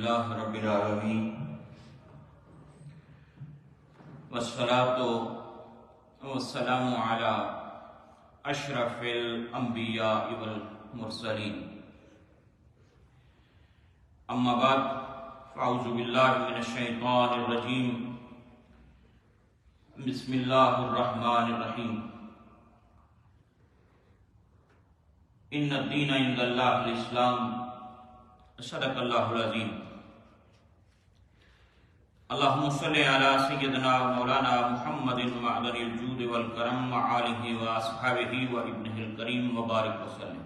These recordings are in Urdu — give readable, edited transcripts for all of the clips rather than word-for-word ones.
للہ رب العالمین والصلاة والسلام علی اشرف الانبیاء والمرسلین اما بعد فاعوذ باللہ من الشیطان الرجیم بسم اللہ الرحمن الرحیم ان الدین عند اللہ الاسلام صدق اللہ العظیم اللہم صلی علی سیدنا مولانا محمد معدن الجود والکرم وآلہ واصحابہ وابنہ الکریم وبارک وسلم۔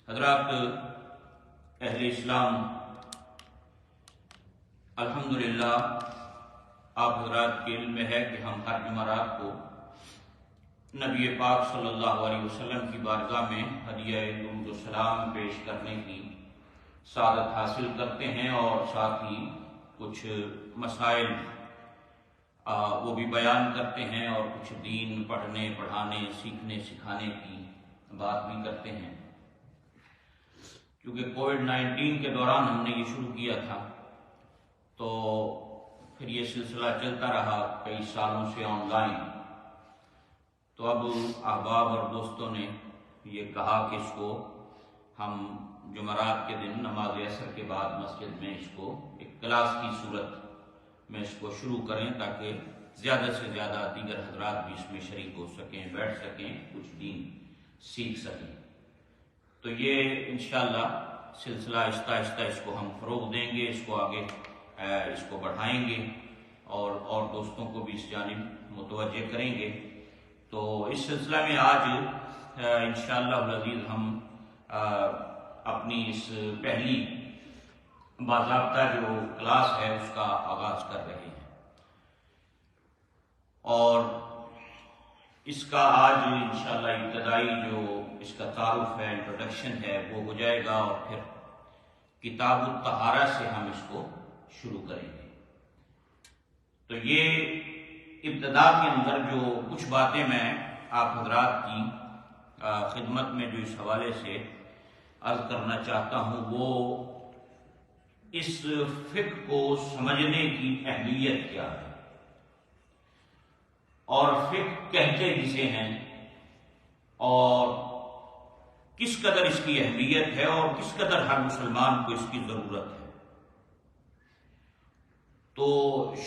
حضرات اہل اسلام، الحمدللہ آپ حضرات کے علم میں ہے کہ ہم ہر جمعرات کو نبی پاک صلی اللہ علیہ وسلم کی بارگاہ میں ہدیہ درود و سلام پیش کرنے کی سعادت حاصل کرتے ہیں اور ساتھ ہی کچھ مسائل وہ بھی بیان کرتے ہیں اور کچھ دین پڑھنے پڑھانے سیکھنے سکھانے کی بات بھی کرتے ہیں۔ کیونکہ کووڈ-19 کے دوران ہم نے یہ شروع کیا تھا تو پھر یہ سلسلہ چلتا رہا کئی سالوں سے آن لائن، تو اب احباب اور دوستوں نے یہ کہا کہ اس کو ہم جمعرات کے دن نماز عصر کے بعد مسجد میں اس کو ایک کلاس کی صورت میں اس کو شروع کریں تاکہ زیادہ سے زیادہ دیگر حضرات بھی اس میں شریک ہو سکیں، بیٹھ سکیں، کچھ دین سیکھ سکیں۔ تو یہ انشاءاللہ سلسلہ آہستہ آہستہ اس کو ہم فروغ دیں گے، اس کو آگے اس کو بڑھائیں گے اور دوستوں کو بھی اس جانب متوجہ کریں گے۔ تو اس سلسلہ میں آج انشاءاللہ العزیز ہم اپنی اس پہلی باضابطہ جو کلاس ہے اس کا آغاز کر رہے ہیں، اور اس کا آج انشاءاللہ ابتدائی جو اس کا تعارف ہے، انٹروڈکشن ہے، وہ ہو جائے گا اور پھر کتاب الطہارہ سے ہم اس کو شروع کریں گے۔ تو یہ ابتدا کے اندر جو کچھ باتیں میں آپ حضرات کی خدمت میں جو اس حوالے سے عرض کرنا چاہتا ہوں، وہ اس فقہ کو سمجھنے کی اہمیت کیا ہے اور فقہ کہتے کسے ہیں اور کس قدر اس کی اہمیت ہے اور کس قدر ہر مسلمان کو اس کی ضرورت ہے۔ تو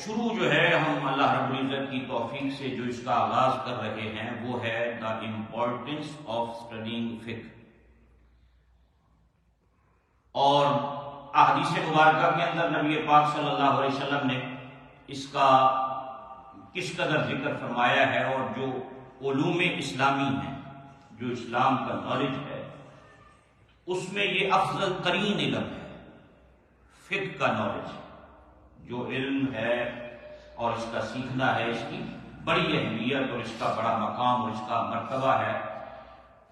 شروع جو ہے ہم اللہ رب العزت کی توفیق سے جو اس کا آغاز کر رہے ہیں وہ ہے دا امپورٹنس آف اسٹڈینگ فقہ، اور احادیث مبارکہ کے اندر نبی پاک صلی اللہ علیہ وسلم نے اس کا کس قدر ذکر فرمایا ہے، اور جو علوم اسلامی ہیں، جو اسلام کا نالج ہے، اس میں یہ افضل ترین علم ہے فقہ کا نالج، جو علم ہے اور اس کا سیکھنا ہے، اس کی بڑی اہمیت اور اس کا بڑا مقام اور اس کا مرتبہ ہے،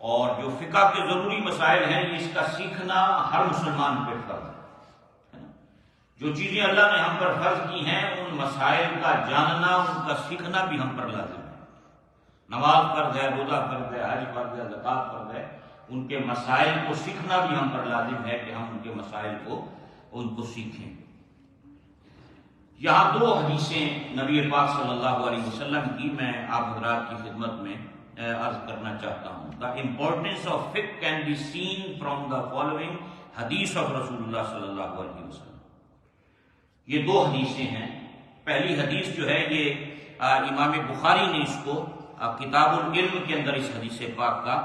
اور جو فقہ کے ضروری مسائل ہیں یہ اس کا سیکھنا ہر مسلمان پہ فرض ہے۔ جو چیزیں اللہ نے ہم پر فرض کی ہیں ان مسائل کا جاننا، ان کا سیکھنا بھی ہم پر لازم ہے۔ نماز فرض ہے، روزہ فرض ہے، حج فرض ہے، زکوٰۃ فرض ہے، ان کے مسائل کو سیکھنا بھی ہم پر لازم ہے کہ ہم ان کے مسائل کو سیکھیں۔ یہاں دو حدیثیں نبی پاک صلی اللہ علیہ وسلم کی میں آپ حضرات کی خدمت میں عرض کرنا چاہتا ہوں۔ The importance of fiqh can be seen from the following حدیث of رسول اللہ صلی اللہ علیہ وسلم۔ یہ دو حدیثیں ہیں۔ پہلی حدیث جو ہے یہ امام بخاری نے اس کو کتاب العلم کے اندر اس حدیث پاک کا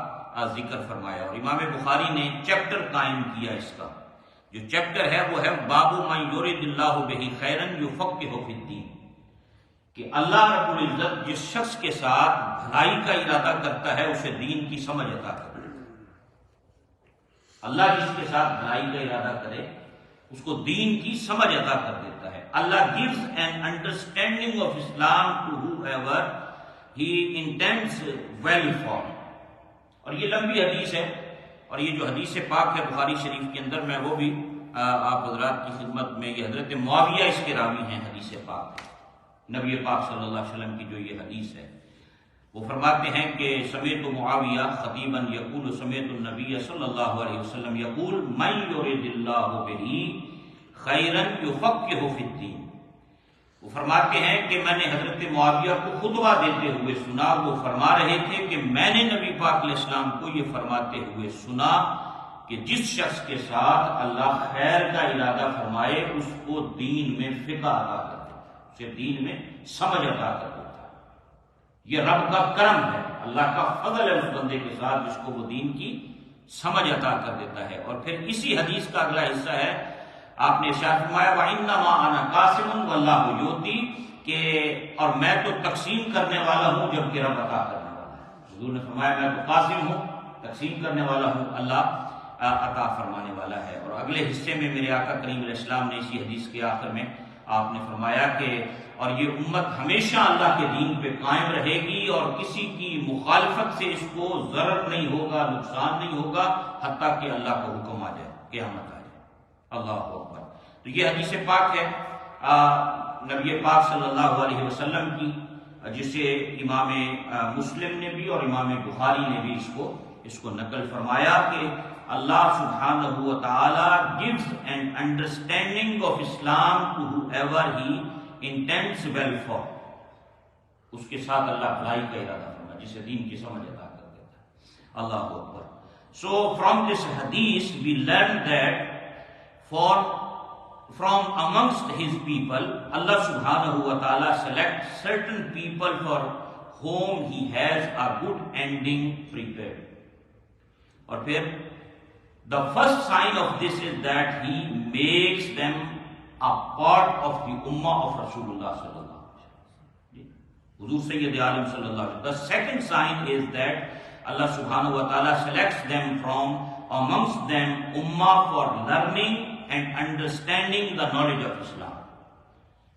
ذکر فرمایا، اور امام بخاری نے چیپٹر قائم کیا اس کا۔ جو چیپٹر ہے وہ ہے باب من یرید اللہ بہ خیرا یفقہہ فی الدین، کہ اللہ رب العزت جس شخص کے ساتھ بھلائی کا ارادہ کرتا ہے اسے دین کی سمجھ عطا کرے۔ اللہ جس کے ساتھ بھلائی کا ارادہ کرے اس کو دین کی سمجھ عطا کر دیتا ہے۔ اللہ gives an understanding of Islam to whoever he intends well for۔ اور یہ لمبی حدیث ہے، اور یہ جو حدیث پاک ہے بخاری شریف کے اندر میں وہ بھی آپ حضرات کی خدمت میں، یہ حضرت معاویہ اس کے راوی ہیں حدیث پاک، نبی پاک صلی اللہ علیہ وسلم کی جو یہ حدیث ہے۔ وہ فرماتے ہیں کہ سمیت معاویہ خطیبا یقول سمیت النبی صلی اللہ علیہ وسلم یقول من یرد اللہ بہ خیرا یفقہہ فی الدین۔ وہ فرماتے ہیں کہ میں نے حضرت معاویہ کو خطبہ دیتے ہوئے سنا، وہ فرما رہے تھے کہ میں نے نبی پاک علیہ السلام کو یہ فرماتے ہوئے سنا کہ جس شخص کے ساتھ اللہ خیر کا ارادہ فرمائے اس کو دین میں فقہ عطا کر دیتا ہے، اسے دین میں سمجھ عطا کر دیتا ہے۔ یہ رب کا کرم ہے، اللہ کا فضل ہے اس بندے کے ساتھ جس کو وہ دین کی سمجھ عطا کر دیتا ہے۔ اور پھر اسی حدیث کا اگلا حصہ ہے، آپ نے ارشاد فرمایا وَإِنَّمَا أَنَا قَاسِمٌ وَاللَّهُ يُؤْتِي، کہ اور میں تو تقسیم کرنے والا ہوں جبکہ رب عطا کرنے والا ہے۔ حضور نے فرمایا میں تو قاسم ہوں، تقسیم کرنے والا ہوں، اللہ عطا فرمانے والا ہے۔ اور اگلے حصے میں میرے آقا کریم علیہ السلام نے اسی حدیث کے آخر میں آپ نے فرمایا کہ اور یہ امت ہمیشہ اللہ کے دین پہ قائم رہے گی اور کسی کی مخالفت سے اس کو ضرر نہیں ہوگا، نقصان نہیں ہوگا، حتیٰ کہ اللہ کا حکم آ جائے، قیامت آ جائے۔ اللہ اکبر۔ تو یہ حدیث پاک ہے نبی پاک صلی اللہ علیہ وسلم کی، جسے امام مسلم نے بھی اور امام بخاری نے بھی اس کو نقل فرمایا کہ اللہ سبحانہ و تعالی gives an understanding of Islam to whoever he intends well for۔ اس کے ساتھ اللہ بھلائی کا ارادہ فرماتا ہے، جسے دین کی سمجھ عطا کر دیتا ہے۔ اللہ اکبر۔ So from this hadith we learn that from amongst his people, Allah subhanahu wa ta'ala selects certain people for whom he has a good ending prepared. اور پھر the first sign of this is that he makes them a part of the ummah of Rasulullah sallallahu alaihi wasallam, Huzur Sayyid Alam sallallahu alaihi wasallam. The second sign is that Allah subhanahu wa ta'ala selects them from amongst them ummah for learning and understanding the knowledge of Islam۔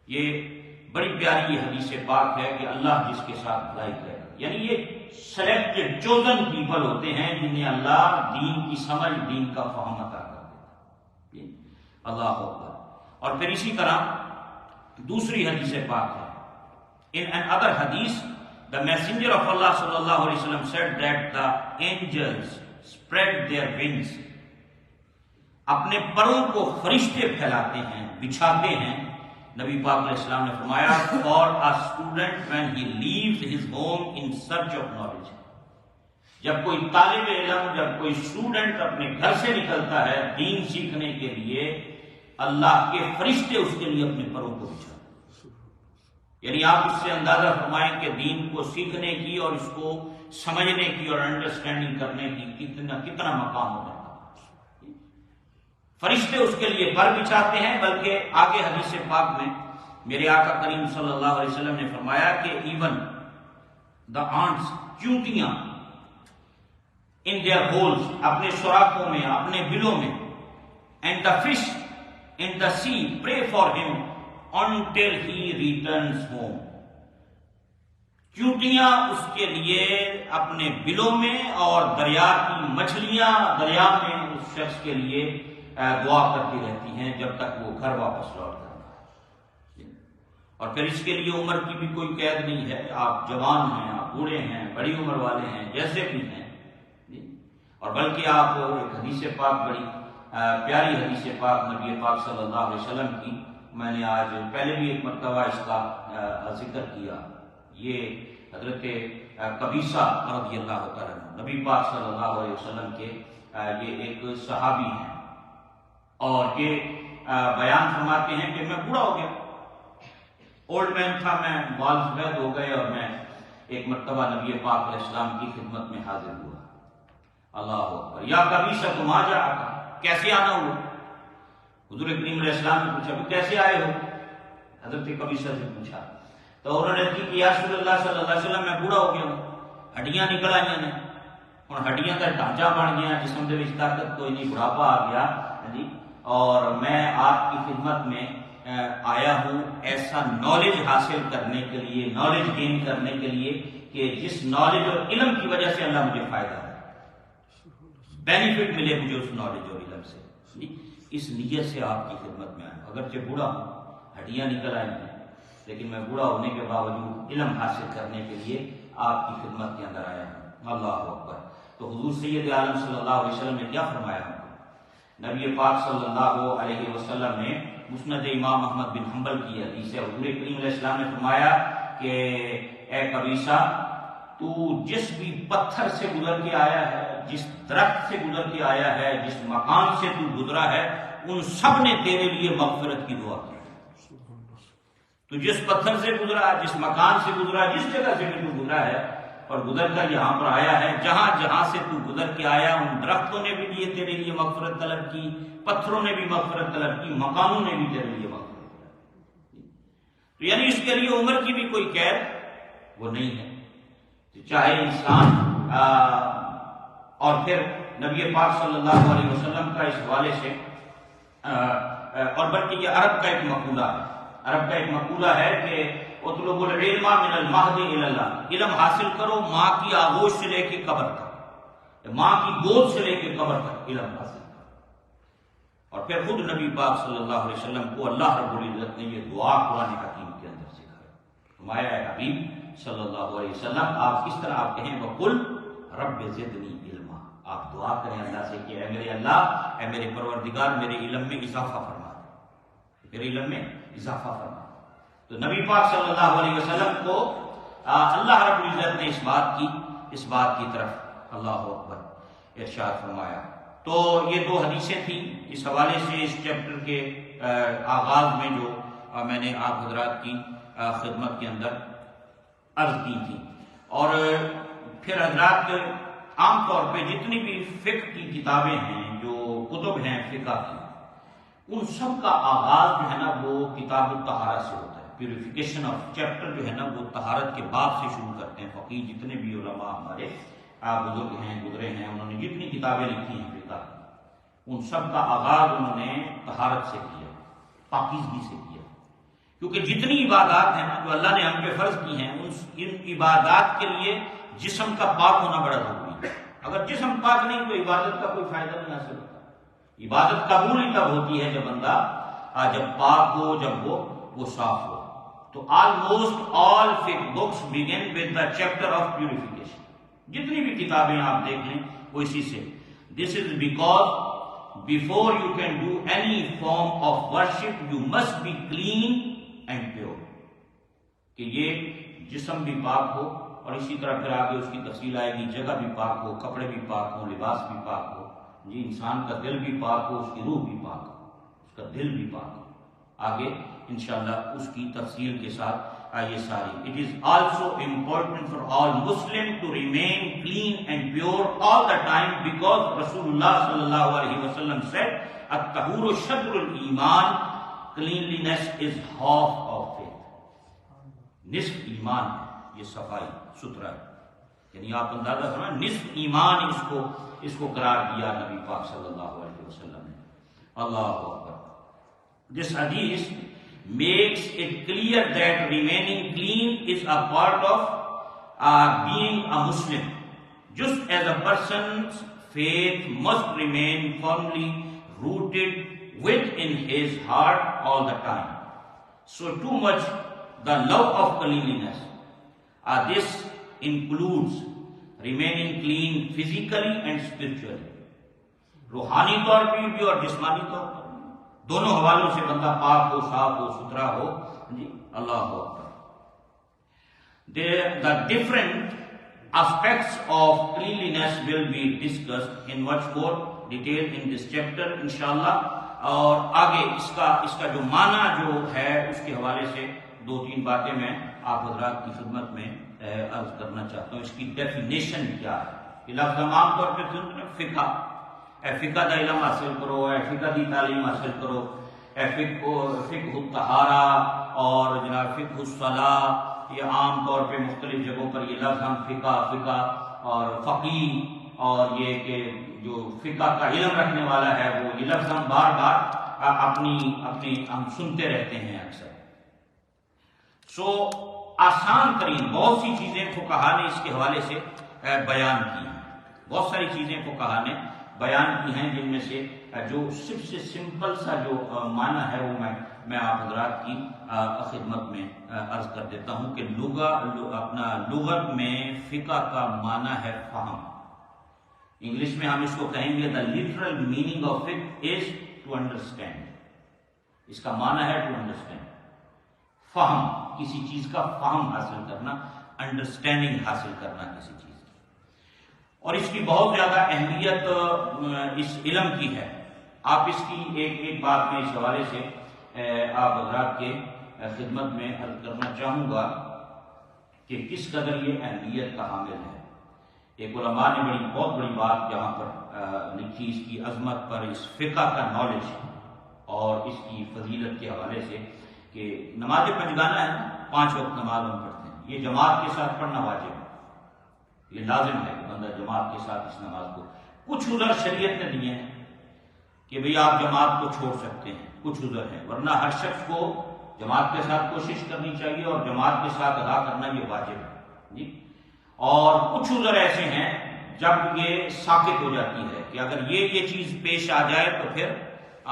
یہ بڑی پیاری یہ حدیث پاک ہے کہ اللہ جس کے ساتھ بھلائی کرے گا، یعنی یہ سلیکٹڈ چوزن پیپل ہوتے ہیں جنہیں اللہ دین کی سمجھ، دین کا فہم عطا کر دیتا ہے۔ اللہ اکبر۔ اور پھر اسی طرح دوسری حدیث پاک ہے، in another hadith the messenger of Allah sallallahu alaihi wasallam said that the angels spread their wings، اپنے پروں کو فرشتے پھیلاتے ہیں، بچھاتے ہیں۔ نبی پاک علیہ السلام نے فرمایا for a student when he leaves his home in search of knowledge، جب کوئی طالب علم، جب کوئی اسٹوڈنٹ اپنے گھر سے نکلتا ہے دین سیکھنے کے لیے، اللہ کے فرشتے اس کے لیے اپنے پروں کو بچھاتے ہیں۔ یعنی آپ اس سے اندازہ فرمائیں کہ دین کو سیکھنے کی اور اس کو سمجھنے کی اور انڈرسٹینڈنگ کرنے کی کتنا مقام ہوتا ہے۔ فرشتے اس کے لیے پر بچھاتے ہیں، بلکہ آگے حدیث پاک میں میرے آقا کریم صلی اللہ علیہ وسلم نے فرمایا کہ ایون دا آنٹس، چونٹیاں، ان دیئر ہولز، اپنے سوراخوں میں، اپنے بلوں میں، and the fish in the C pray for ہم until he returns home۔ چونٹیاں اس کے لیے اپنے بلوں میں اور دریا کی مچھلیاں دریا میں اس شخص کے لیے دعا کرتی رہتی ہیں جب تک وہ گھر واپس لوٹ کرتا ہے۔ اور پھر اس کے لیے عمر کی بھی کوئی قید نہیں ہے، آپ جوان ہیں، آپ بوڑھے ہیں، بڑی عمر والے ہیں، جیسے بھی ہیں۔ اور بلکہ آپ ایک حدیث پاک، بڑی پیاری حدیث پاک نبی پاک صلی اللہ علیہ وسلم کی، میں نے آج پہلے بھی ایک مرتبہ اس کا ذکر کیا، یہ حضرت قبیصہ رضی اللہ تعالیٰ عنہ، نبی پاک صلی اللہ علیہ وسلم کے یہ ایک صحابی ہیں، اور یہ بیان فرماتے ہیں کہ میں بوڑھا ہو گیا، اولڈ مین تھا، میں بال سفید ہو گئے، اور میں ایک مرتبہ نبی پاک علیہ السلام کی خدمت میں حاضر ہوا۔ اللہ اکبر۔ یا قبیصہ تم آ جا، کیسے آنا ہوا؟ حضور کریم علیہ السلام نے پوچھا کیسے آئے ہو؟ حضرت قبیصہ سے پوچھا تو انہوں نے کہا کہ یا رسول اللہ صلی اللہ علیہ وسلم میں بوڑھا ہو گیا ہوں، ہڈیاں نکل آئی نے، اور ہڈیاں کا ڈھانچہ بن گیا، جسم دے وچ طاقت کوئی نہیں، بڑھاپا آ گیا جی، اور میں آپ کی خدمت میں آیا ہوں ایسا نالج حاصل کرنے کے لیے، نالج گین کرنے کے لیے کہ جس نالج اور علم کی وجہ سے اللہ مجھے فائدہ ہے، بینیفٹ ملے مجھے اس نالج اور علم سے، اس نیت سے آپ کی خدمت میں آیا۔ اگرچہ بوڑھا ہوں، ہڈیاں نکل آئی ہیں، لیکن میں بوڑھا ہونے کے باوجود علم حاصل کرنے کے لیے آپ کی خدمت کے اندر آیا ہوں۔ اللہ اکبر۔ تو حضور سید عالم صلی اللہ علیہ وسلم نے کیا فرمایا ہم کو؟ نبی پاک صلی اللہ علیہ وسلم نے مسند امام احمد بن حنبل کی حدیث ہے، حضور کریم علیہ السلام نے فرمایا کہ اے قبیصہ، تو جس بھی پتھر سے گزر کے آیا ہے، جس درخت سے گزر کے آیا ہے، جس مکان سے تو گزرا ہے، ان سب نے تیرے لیے مغفرت کی دعا کی۔ تو جس پتھر سے گزرا، جس مکان سے گزرا، جس جگہ سے بھی تو گزرا ہے اور گزر کر یہاں پر آیا ہے، جہاں جہاں سے تو گزر کے آیا، ان درختوں نے بھی تیرے لیے مغفرت طلب کی، پتھروں نے بھی مغفرت طلب کی، مکانوں نے بھی تیرے لیے مغفرت طلب کی۔ تو یعنی اس کے لیے عمر کی بھی کوئی قید وہ نہیں ہے، چاہے انسان اور پھر نبی پاک صلی اللہ علیہ وسلم کا اس حوالے سے اور بلکہ یہ عرب کا ایک مقولہ ہے، عرب کا ایک مقولہ ہے کہ اطلب العلم من المہد الی اللہ، علم حاصل کرو ماں کی آغوش سے لے کے قبر تک، ماں کی گود سے لے کے قبر تک علم حاصل کرو۔ اور پھر خود نبی پاک صلی اللہ علیہ وسلم کو اللہ رب العزت نے یہ دعا قرآن حکیم کے اندر سکھائی، فرمایا ہے حبیب صلی اللہ علیہ وسلم آپ کس طرح آپ کہیں وقل رب زدنی علما، آپ دعا کریں اللہ سے کہ اے میرے اللہ، اے میرے پروردگار، میرے علم میں اضافہ فرما، میرے علم میں اضافہ فرما۔ تو نبی پاک صلی اللہ علیہ وسلم کو اللہ رب العزت نے اس بات کی طرف اللہ اکبر ارشاد فرمایا۔ تو یہ دو حدیثیں تھیں اس حوالے سے، اس چیپٹر کے آغاز میں جو میں نے آپ حضرات کی خدمت کے اندر عرض کی تھی۔ اور پھر حضرات عام طور پہ جتنی بھی فقہ کی کتابیں ہیں، جو کتب ہیں فقہ کی، ان سب کا آغاز جو ہے نا وہ کتاب الطہارہ سے ہوتا ہے، پیوریفیکیشن آف چیپٹر جو ہے نا وہ طہارت کے باب سے شروع کرتے ہیں۔ فقیہ جتنے بھی علماء ہمارے بزرگ ہیں، گزرے ہیں، انہوں نے جتنی کتابیں لکھی ہیں فقہ کی، ان سب کا آغاز انہوں نے طہارت سے کیا، پاکیزگی سے کیا، کیونکہ جتنی عبادات ہیں جو اللہ نے ہم پہ فرض کی ہیں، ان عبادات کے لیے جسم کا پاک ہونا بڑا ضروری ہے۔ اگر جسم پاک نہیں تو عبادت کا کوئی فائدہ نہیں حاصل ہوتا۔ عبادت قبول ہی تب ہوتی ہے جب بندہ جب پاک ہو، جب وہ صاف ہو۔ تو almost all fiqh books begin with the chapter of purification, جتنی بھی کتابیں آپ دیکھ لیں وہ اسی سے۔ This is because before you can do any form of worship you must be clean and pure، کہ یہ جسم بھی پاک ہو، اور اسی طرح پھر آگے اس کی تفصیل آئے گی، جگہ بھی پاک ہو، کپڑے بھی پاک ہو، لباس بھی پاک ہو، جی انسان کا دل بھی پاک ہو، اس کی روح بھی پاک ہو، اس کا دل بھی پاک ہو۔ آگے انشاءاللہ اس کی تفصیل کے ساتھ یہ ساری۔ It is also important for all Muslims to remain clean and pure all the time because Rasulullah sallallahu alaihi wasallam said, "At-tahuru shadrul iman", cleanliness is half of faith۔ نصف ایمان ہے یہ صفائی ستھرا ہے، یعنی آپ اندازہ کریں نصف ایمان اس کو قرار دیا نبی پاک صلی اللہ علیہ وسلم نے۔ اللہ اکبر۔ This hadith makes it clear that remaining clean is a part of being a Muslim, just as a person's faith must remain firmly rooted within his heart all the time. So too much the love of cleanliness. This includes remaining clean physically and spiritually. روحانی طور پر بھی اور جسمانی طور پر، دونوں حوالوں سے بندہ پاک ہو، صاف ہو، ستھرا ہو، جی اللہ اکبر۔ The different aspects of cleanliness will be discussed in much more detail in this chapter انشاءاللہ۔ اور آگے اس کا جو معنی جو ہے اس کے حوالے سے دو تین باتیں میں آپ حضرات کی خدمت میں عرض کرنا چاہتا ہوں۔ اس کی ڈیفینیشن کیا ہے؟ یہ لفظ عام طور پہ فقہ، اے فقہ دا علم حاصل کرو، اے فقہ دی تعلیم حاصل کرو، اے فقہ الطہارہ اور جناب فقہ الصلاۃ، یہ عام طور پہ مختلف جگہوں پر یہ لفظ ہم فقہ اور فقیہ، اور یہ کہ جو فقہ کا علم رکھنے والا ہے وہ یہ لفظ ہم بار بار اپنی ہم سنتے رہتے ہیں اکثر۔ سو آسان ترین بہت سی چیزیں فقہا نے اس کے حوالے سے بیان کی ہیں، بہت ساری چیزیں فقہا نے بیان کی ہیں، جن میں سے جو سب سے سمپل سا جو معنی ہے وہ میں آپ حضرات کی خدمت میں عرض کر دیتا ہوں کہ لغت میں فقہ کا معنی ہے فہم۔ انگلش میں ہم اس کو کہیں گے the literal meaning of it is to understand۔ اس کا معنی ہے to understand، فہم، کسی چیز کا فہم حاصل کرنا، انڈرسٹینڈنگ حاصل کرنا کسی چیز کی۔ اور اس کی بہت زیادہ اہمیت اس علم کی ہے۔ آپ اس کی ایک بات میں اس حوالے سے آپ حضرات کے خدمت میں عرض کرنا چاہوں گا کہ کس قدر یہ اہمیت کا حامل ہے۔ ایک علماء نے بہت بڑی بات یہاں پر لکھی اس کی عظمت پر، اس فقہ کا نالج اور اس کی فضیلت کے حوالے سے، کہ نماز پنجگانہ ہے، 5 وقت نماز ہم پڑھتے ہیں، یہ جماعت کے ساتھ پڑھنا واجب ہے، یہ لازم ہے کہ بندہ جماعت کے ساتھ اس نماز کو۔ کچھ عذر شریعت نے دیے ہیں کہ بھئی آپ جماعت کو چھوڑ سکتے ہیں، کچھ عذر ہیں، ورنہ ہر شخص کو جماعت کے ساتھ کوشش کرنی چاہیے اور جماعت کے ساتھ ادا کرنا یہ واجب ہے جی۔ اور کچھ عذر ایسے ہیں جب یہ ساقط ہو جاتی ہے کہ اگر یہ چیز پیش آ جائے تو پھر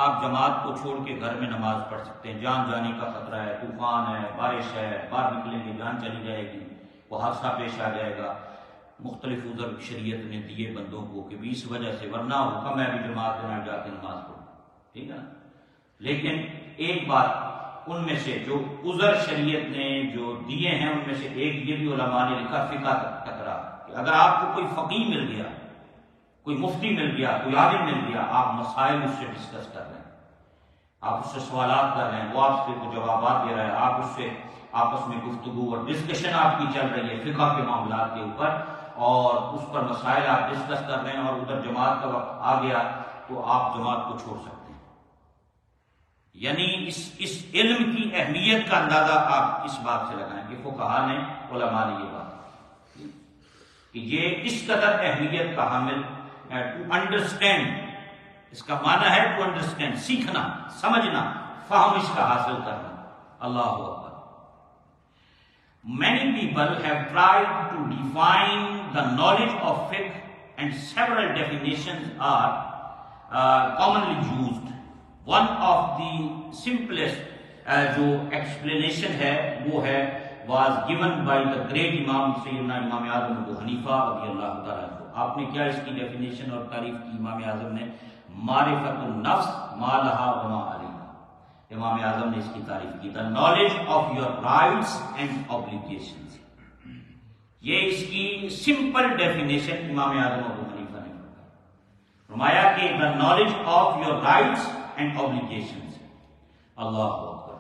آپ جماعت کو چھوڑ کے گھر میں نماز پڑھ سکتے ہیں۔ جان جانے کا خطرہ ہے، طوفان ہے، بارش ہے، باہر نکلیں گے جان چلی جائے گی، وہ حادثہ پیش آ جائے گا، مختلف عذر شریعت نے دیے بندوں کو کہ بھی اس وجہ سے، ورنہ حکم ہے بھی جماعت میں جا کے نماز پڑھو، ٹھیک ہے نا۔ لیکن ایک بات ان میں سے جو عذر شریعت نے جو دیے ہیں ان میں سے ایک یہ بھی علماء نے لکھا فقہ تقرار، کہ اگر آپ کو کوئی فقیہ مل گیا، کوئی مفتی مل گیا، کوئی عالم مل گیا، آپ مسائل اس سے ڈسکس کر رہے ہیں، آپ اس سے سوالات کر رہے ہیں، وہ آپ سے جوابات دے رہے ہیں، آپ اس سے آپس میں گفتگو اور ڈسکشن آپ کی چل رہی ہے فقہ کے معاملات کے اوپر، اور اس پر مسائل آپ ڈسکس کر رہے ہیں، اور ادھر جماعت کا وقت آ گیا تو آپ جماعت کو چھوڑ سکتے ہیں۔ یعنی اس علم کی اہمیت کا اندازہ آپ اس بات سے لگائیں کہ فقہاء نے، علماء نے یہ بات کہ یہ اس قدر اہمیت کا حامل ہے۔ ٹو انڈرسٹینڈ، اس کا معنی ہے ٹو انڈرسٹینڈ، سیکھنا، سمجھنا، فہم اس کا حاصل کرنا۔ اللہ اکبر۔ Many people have tried to define the knowledge of fiqh and several definitions are commonly used. One of the simplest جو explanation ہے وہ ہے was given by the great Imam سیدنا امام اعظم ابو حنیفہ رضی اللہ تعالیٰ عنہ۔ آپ نے کیا اس کی ڈیفینیشن اور تعریف کی امام اعظم نے؟ معرفت النفس ما لہا وما علیہا۔ امام اعظم نے اس کی تعریف کی the knowledge of your rights and obligations۔ یہ اس کی سمپل ڈیفینیشن امام اعظم ابو حنیفہ نے فرمایا کہ the knowledge of your rights and obligations۔ اللہ اکبر۔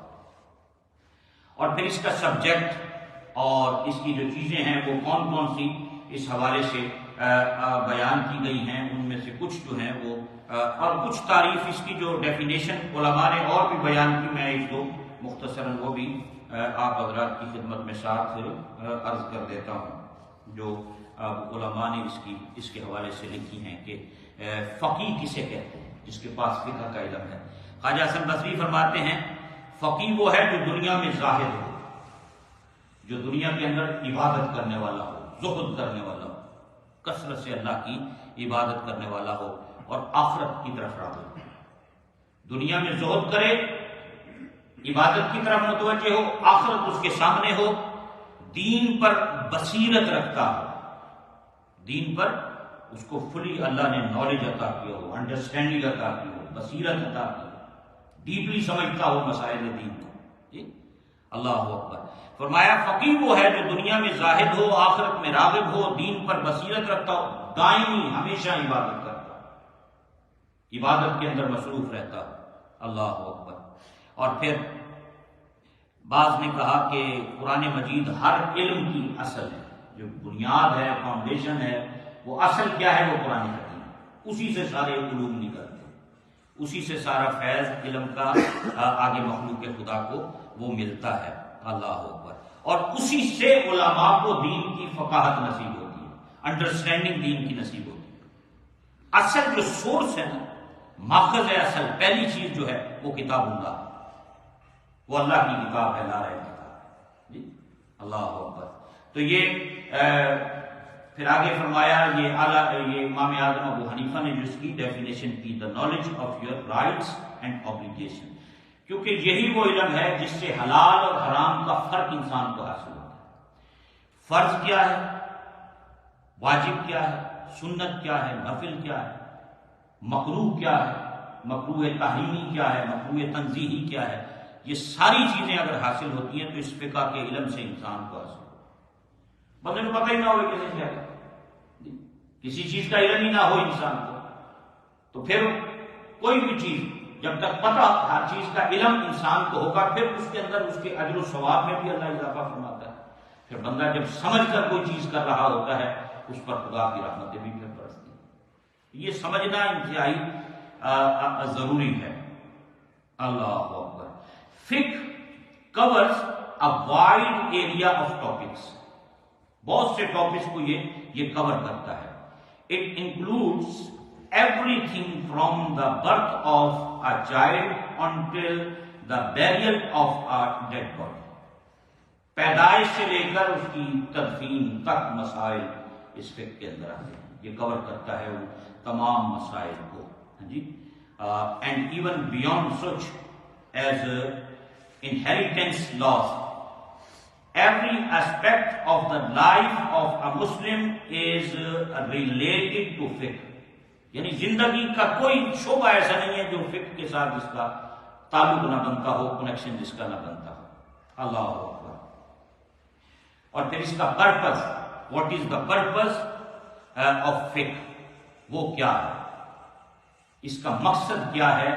اور پھر اس کا سبجیکٹ اور اس کی جو چیزیں ہیں وہ کون کون سی اس حوالے سے بیان کی گئی ہیں، ان میں سے کچھ جو ہیں وہ اور کچھ تعریف اس کی جو ڈیفینیشن علماء نے اور بھی بیان کی، میں ایک دو مختصراً وہ بھی آپ حضرات کی خدمت میں ساتھ عرض کر دیتا ہوں جو علماء نے اس کے حوالے سے لکھی ہیں کہ فقیہ کسے کہتے ہیں، جس کے پاس فقہ کا علم ہے۔ خواجہ حسن بصری فرماتے ہیں فقیہ وہ ہے جو دنیا میں زاہد ہو، جو دنیا کے اندر عبادت کرنے والا ہو، زہد کرنے والا ہو، کثرت سے اللہ کی عبادت کرنے والا ہو اور آخرت کی طرف راغب ہو۔ دنیا میں زہد کرے، عبادت کی طرف متوجہ ہو، آخرت اس کے سامنے ہو، دین پر بصیرت رکھتا ہو، دین پر اس کو فلی اللہ نے نالج عطا کیا ہو، انڈرسٹینڈنگ عطا کی ہو، بصیرت عطا کی ہو، ڈیپلی سمجھتا ہو مسائل دین کو جی۔ اللہ اکبر۔ فرمایا فقیہ وہ ہے جو دنیا میں زاہد ہو، آخرت میں راغب ہو، دین پر بصیرت رکھتا ہو، دائمی ہمیشہ عبادت کرتا ہو، عبادت کے اندر مصروف رہتا ہو۔ اللہ اکبر۔ اور پھر بعض نے کہا کہ قرآن مجید ہر علم کی اصل ہے، جو بنیاد ہے، فاؤنڈیشن ہے، وہ اصل کیا ہے؟ وہ قرآن حکیم ہے، اسی سے سارے علوم نکلتے ہیں، اسی سے سارا فیض علم کا آگے مخلوق خدا کو وہ ملتا ہے۔ اللہ اکبر۔ اور اسی سے علماء کو دین کی فقاہت نصیب ہوتی ہے، انڈرسٹینڈنگ دین کی نصیب ہوتی ہے۔ اصل جو سورس ہے نا، ماخذ ہے، اصل پہلی چیز جو ہے وہ کتاب اللہ، وہ اللہ کی کتاب ہے، لا رہے کتاب جی۔ اللہ اکبر۔ تو یہ پھر آگے فرمایا یہ امام اعظم ابو حنیفہ نے جو اس کی ڈیفینیشن کی، the knowledge of your rights and obligation, کیونکہ یہی وہ علم ہے جس سے حلال اور حرام کا فرق انسان کو حاصل ہوتا ہے۔ فرض کیا ہے، واجب کیا ہے، سنت کیا ہے، نفل کیا ہے، مکروہ کیا ہے، مکروہ تحریمی کیا ہے، مکروہ تنزیہی کیا ہے، یہ ساری چیزیں اگر حاصل ہوتی ہیں تو اس فقہ کے علم سے انسان کو حاصل ہوتا ہے۔ بندے کو پتہ ہی نہ ہو کسی کیا ہے، کسی چیز کا علم ہی نہ ہو انسان کو، تو پھر کوئی بھی چیز جب تک پتہ ہر چیز کا علم انسان کو ہوگا، پھر اس کے اندر اس کے اجر و ثواب میں بھی اللہ اضافہ فرماتا ہے۔ پھر بندہ جب سمجھ کر کوئی چیز کر رہا ہوتا ہے اس پر خدا کی رحمتیں بھی پھر برستی ہیں۔ یہ سمجھنا انتہائی ضروری ہے۔ اللہ اکبر۔ فقہ covers a wide area of topics, بہت سے ٹاپکس کو یہ کور کرتا ہے۔ It includes everything from the birth of a child until the burial of a dead body، پیدائش سے لے کر اس کی تدفین تک مسائل اس فقہ کے اندر آتے ہیں، یہ کور کرتا ہے وہ تمام مسائل کو، جی۔ and even beyond such as inheritance laws، every aspect of the life of a Muslim is related to fiqh، یعنی زندگی کا کوئی شعبہ ایسا نہیں ہے جو فقہ کے ساتھ جس کا تعلق نہ بنتا ہو، کنیکشن جس کا نہ بنتا ہو۔ اللہ اکبر۔ اور پھر اس کا purpose, what is the purpose of فقہ، وہ کیا ہے، اس کا مقصد کیا ہے۔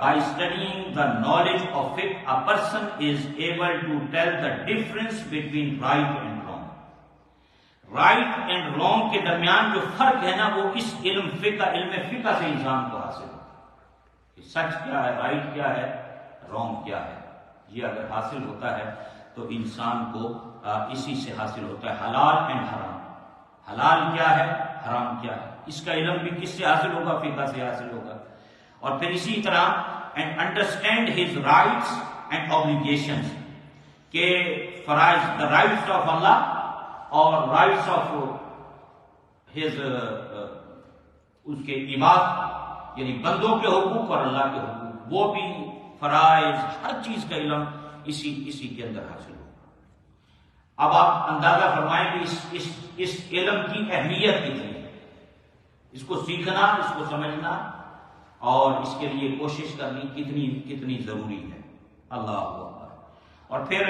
By studying the knowledge of فقہ a person is able to tell the difference between right and wrong، right and wrong کے درمیان جو فرق ہے نا، وہ اس علم فقہ سے انسان کو حاصل ہوتا ہے کہ سچ کیا ہے، رائٹ کیا ہے، رانگ کیا ہے۔ یہ اگر حاصل ہوتا ہے تو انسان کو اسی سے حاصل ہوتا ہے، حلال اینڈ حرام، حلال کیا ہے، حرام کیا ہے، اس کا علم بھی کس سے حاصل ہوگا، فقہ سے حاصل ہوگا۔ اور پھر اسی طرح and understand his rights and obligations, کہ فرائض، دا رائٹس آف اللہ اور رائٹس آف ہز، اس کے عباد، یعنی بندوں کے حقوق اور اللہ کے حقوق، وہ بھی فرائض، ہر چیز کا علم اسی کے اندر حاصل ہوگا۔ اب آپ اندازہ فرمائیں کہ اس علم کی اہمیت کتنی ہے، اس کو سیکھنا، اس کو سمجھنا اور اس کے لیے کوشش کرنی کتنی ضروری ہے۔ اللہ اکبر۔ اور پھر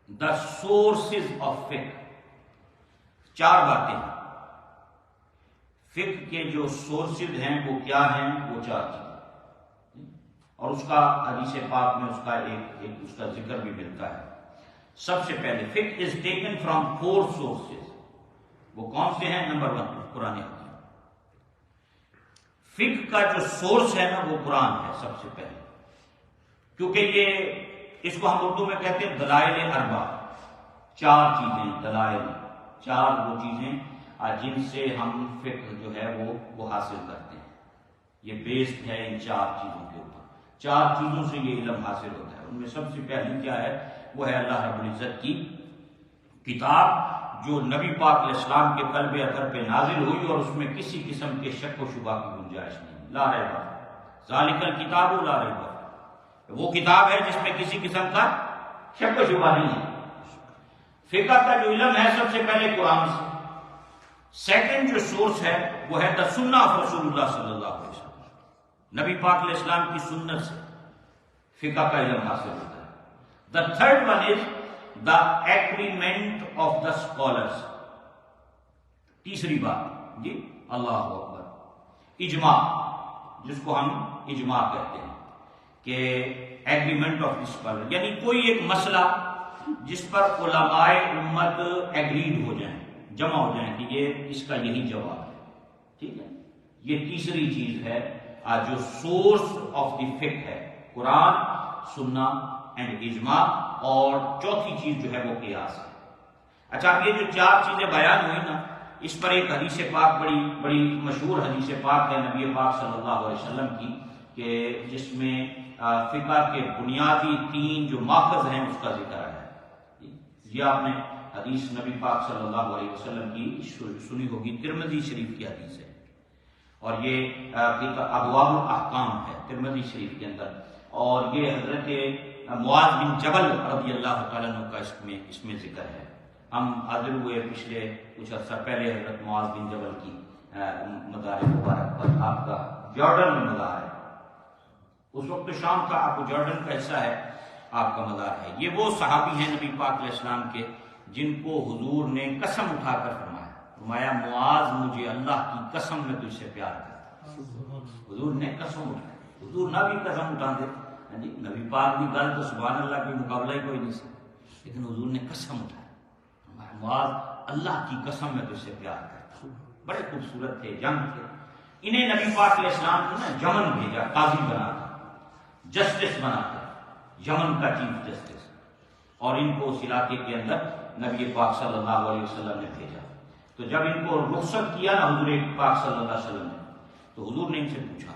دا سورسز آف فقہ، چار باتیں ہیں فقہ کے جو سورسز ہیں وہ کیا ہیں، وہ چار چیزیں، اور اس کا حدیث پاک میں اس کا ذکر بھی ملتا ہے۔ سب سے پہلے فقہ از ٹیکن فرام 4 سورسز، وہ کون سے ہیں؟ نمبر 1 قرآن حکیم۔ فقہ کا جو سورس ہے نا وہ قرآن ہے سب سے پہلے، کیونکہ اس کو ہم اردو میں کہتے ہیں دلائل اربع، چار چیزیں، دلائل، چار وہ چیزیں جن سے ہم فقہ جو ہے وہ حاصل کرتے ہیں، یہ بیسڈ ہے ان چار چیزوں کے اوپر، چار چیزوں سے یہ علم حاصل ہوتا ہے۔ ان میں سب سے پہلی کیا ہے، وہ ہے اللہ رب العزت کی کتاب، جو نبی پاک علیہ السلام کے قلب اطہر پہ نازل ہوئی اور اس میں کسی قسم کے شک و شبہ کی گنجائش نہیں، لا ریب، ذالک الکتاب لا ریب، وہ کتاب ہے جس میں کسی قسم کا شک و شبہ نہیں ہے۔ فقہ کا جو علم ہے سب سے پہلے قرآن سے، سیکنڈ جو سورس ہے وہ ہے دا سنہ آف رسول اللہ صلی اللہ علیہ وسلم، نبی پاک علیہ السلام کی سنت سے فقہ کا علم حاصل ہوتا ہے۔ The third one is the agreement of the scholars, تیسری بات جی، اللہ اکبر، اجماع، جس کو ہم اجماع کہتے ہیں، کہ ایگریمنٹ آف اسکالر، یعنی کوئی ایک مسئلہ جس پر علماء امت ایگریڈ ہو جائیں، جمع ہو جائیں کہ یہ اس کا یہی جواب ہے، ٹھیک ہے۔ یہ تیسری چیز ہے جو سورس آف دی فقہ ہے، قرآن، سنہ اینڈ اجماع، اور چوتھی چیز جو ہے وہ قیاس ہے۔ اچھا، اب یہ جو چار چیزیں بیان ہوئی نا، اس پر ایک حدیث پاک بڑی مشہور حدیث پاک ہے نبی پاک صلی اللہ علیہ وسلم کی، کہ جس میں فقہ کے بنیادی 3 جو ماخذ ہیں اس کا ذکر ہے۔ یہ آپ نے حدیث نبی پاک صلی اللہ علیہ وسلم کی سنی ہوگی، ترمذی شریف کی حدیث ہے، اور یہ ابواب الاحکام ہے ترمذی شریف کے اندر، اور یہ حضرت معاذ بن جبل رضی اللہ تعالیٰ عنہ کا اس میں ذکر ہے۔ ہم حاضر ہوئے پچھلے کچھ عرصہ پہلے حضرت معاذ بن جبل کی مزار مبارک پر، آپ کا جارڈن میں مزار ہے، اس وقت شام کا، آپ کو جارڈن کا حصہ ہے، آپ کا مزار ہے۔ یہ وہ صحابی ہیں نبی پاک علیہ السلام کے جن کو حضور نے قسم اٹھا کر فرمایا معاذ مجھے اللہ کی قسم میں تجھ سے پیار کرتا ہوں۔ حضور نے قسم اٹھائی، حضور نہ بھی قسم اٹھا دے، جی نبی پاک کی گل تو سبحان اللہ کوئی مقابلہ ہی کوئی نہیں سی، لیکن حضور نے قسم اٹھائی، معاذ اللہ کی قسم میں تجھ سے پیار کرتا ہوں۔ بڑے خوبصورت تھے، جنگ تھے، انہیں نبی پاک علیہ السلام نے یمن بھیجا، قاضی بنا کر، جسٹس بنا کر، یمن کا چیف جسٹس، اور ان کو اس علاقے کے اندر نبی پاک صلی اللہ علیہ وسلم نے بھیجا۔ تو جب ان کو رخصت کیا نا حضور پاک صلی اللہ علیہ وسلم نے، تو حضور نے ان سے پوچھا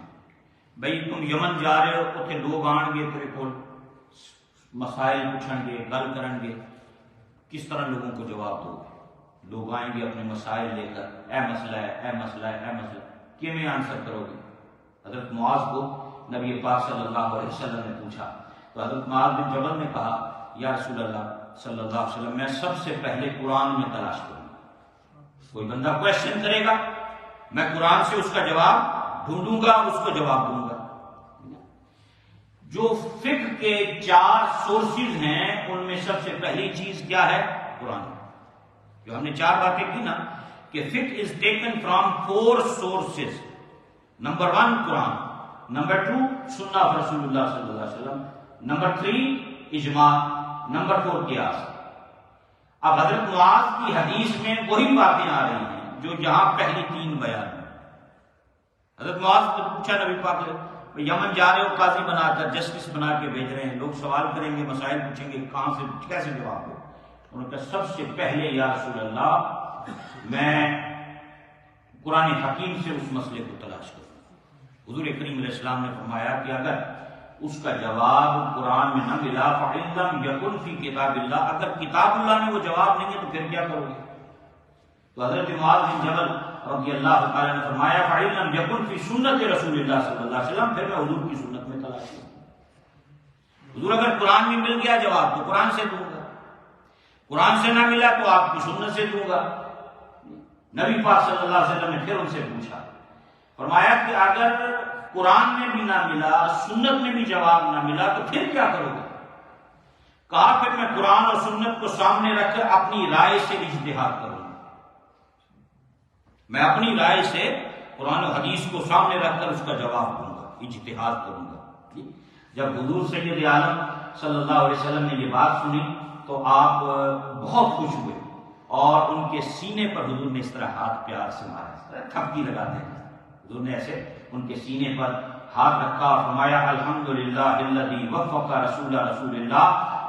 بھئی تم یمن جا رہے ہو، اتنے لوگ آن گے تیرے کو مسائل پوچھن گے، گل کرن گے، کس طرح لوگوں کو جواب دو گے؟ لوگ آئیں گے اپنے مسائل لے کر، اے مسئلہ ہے، اے مسئلہ ہے، اے مسئلہ، کیویں آنسر کرو گے؟ حضرت معاذ کو نبی پاک صلی اللہ علیہ وسلم نے پوچھا، تو حضرت معاذ بن جبل نے کہا یا رسول اللہ صلی اللہ علیہ وسلم میں سب سے پہلے قرآن میں تلاش کروں گا، کوئی بندہ کویشچن کرے گا میں قرآن سے اس کا جواب ڈھونڈوں گا، اس کو جواب دوں گا۔ جو فقہ کے 4 سورسز ہیں ان میں سب سے پہلی چیز کیا ہے؟ قرآن۔ جو ہم نے 4 باتیں کی نا کہ فقہ is taken from 4 sources, number 1 Quran, number 2 سنت رسول اللہ صلی اللہ علیہ وسلم، نمبر 3 اجماع، نمبر 4 قیاس۔ اب حضرت معاذ کی حدیث میں وہی باتیں آ رہی ہیں جو یہاں پہلی 3 بیان ہیں۔ حضرت معاذ نے پوچھا نبی پاک سے، یمن جا رہے ہو، قاضی بنا کر، جسٹس بنا کے بھیج رہے ہیں، لوگ سوال کریں گے، مسائل پوچھیں گے، کہاں سے کیسے جواب دو؟ انہوں نے کہا سب سے پہلے یا رسول اللہ میں قرآن حکیم سے اس مسئلے کو تلاش کروں۔ حضور کریم علیہ السلام نے فرمایا کہ اگر اس کا جواب قرآن میں نہ ملا فَإِن لَّمْ يَكُنْ فِي كِتَابِ اللَّهِ، اگر کتاب اللہ میں وہ جواب نہیں ہے تو پھر کیا کرو گے؟ تو حضرت معاذ بن جبل رضی اللہ تعالیٰ نے فرمایا فَإِن لَّمْ يَكُنْ فِي سُنَّةِ رسول اللہ صلی اللہ علیہ وسلم، پھر میں حضور کی سنت میں تلاش کروں۔ حضور اگر قرآن میں مل گیا جواب تو قرآن سے دوں گا، قرآن سے نہ ملا تو آپ کی سنت سے دوں گا۔ نبی پاک صلی اللہ علیہ وسلم نے پھر ان سے پوچھا، فرمایا کہ اگر قرآن میں بھی نہ ملا، سنت میں بھی جواب نہ ملا تو پھر کیا کرو گے؟ کہا پھر میں قرآن اور سنت کو سامنے رکھ کر اپنی رائے سے اجتہاد کروں گا، میں اپنی رائے سے قرآن و حدیث کو سامنے رکھ کر اس کا جواب دوں گا، اجتہاد کروں گا۔ جب حضور سید عالم صلی اللہ علیہ وسلم نے یہ بات سنی تو آپ بہت خوش ہوئے، اور ان کے سینے پر حضور نے اس طرح ہاتھ پیار سے مارا، اس طرح تھپکی لگاتے ہیں، حضور نے ایسے ان کے سینے پر ہاتھ رکھا اور فرمایا الحمدللہ الذی وفق رسول اللہ،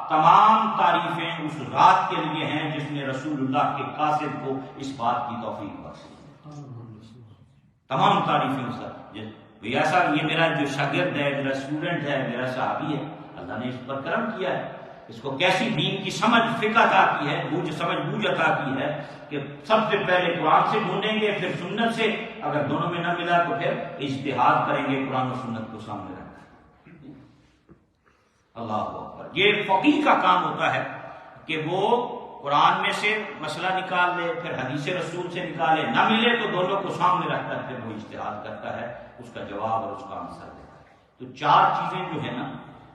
تمام تعریفیں اس ذات کے لیے ہیں جس نے رسول اللہ کے قاصد کو اس بات کی توفیق بخشی۔ تمام تعریفیں اس کا، ایسا یہ میرا جو شاگرد ہے، میرا اسٹوڈنٹ ہے، میرا صحابی ہے، اللہ نے اس پر کرم کیا ہے، اس کو کیسی دین کی سمجھ فقہ عطا کی ہے، سمجھ بوجھ عطا کی ہے کہ سب سے پہلے قرآن سے ڈھونڈیں گے، پھر سنت سے، اگر دونوں میں نہ ملا تو پھر اجتہاد کریں گے قرآن و سنت کو سامنے رکھ کر۔ اللہ اکبر۔ یہ فقیہ کا کام ہوتا ہے کہ وہ قرآن میں سے مسئلہ نکال لے، پھر حدیث رسول سے نکالے، نہ ملے تو دونوں کو سامنے رکھ کر پھر وہ اجتہاد کرتا ہے، اس کا جواب اور اس کا آنسر دیتا ہے۔ تو 4 چیزیں جو ہیں نا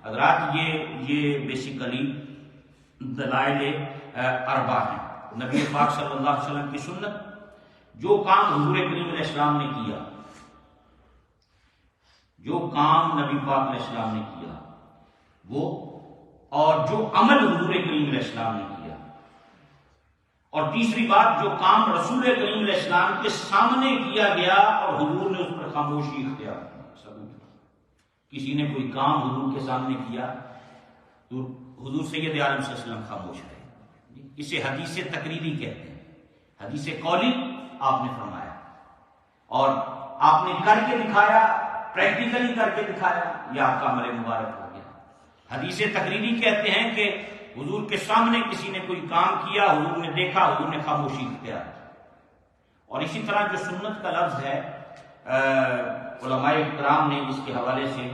حضرات، یہ بیسیکلی دلائل اربع ہیں۔ نبی پاک صلی اللہ علیہ وسلم کی سنت، جو کام حضور کریم علیہ السلام نے کیا، جو کام نبی پاک علیہ السلام نے کیا وہ، اور جو عمل حضور کریم علیہ السلام نے کیا، اور تیسری بات جو کام رسول کریم علیہ السلام کے سامنے کیا گیا اور حضور نے اس پر خاموشی اختیار کی۔ کسی نے کوئی کام حضور کے سامنے کیا تو حضور سید عالم صلی اللہ علیہ وسلم خاموش رہے، اسے حدیث تقریری کہتے ہیں۔ حدیث قولی آپ نے فرمایا اور آپ نے کر کے دکھایا، پریکٹیکلی کر کے دکھایا، یہ آپ کا عمل مبارک ہو گیا۔ حدیث تقریری کہتے ہیں کہ حضور کے سامنے کسی نے کوئی کام کیا، حضور نے دیکھا، حضور نے خاموشی اختیار کی۔ اور اسی طرح جو سنت کا لفظ ہے، علماء کرام نے اس کے حوالے سے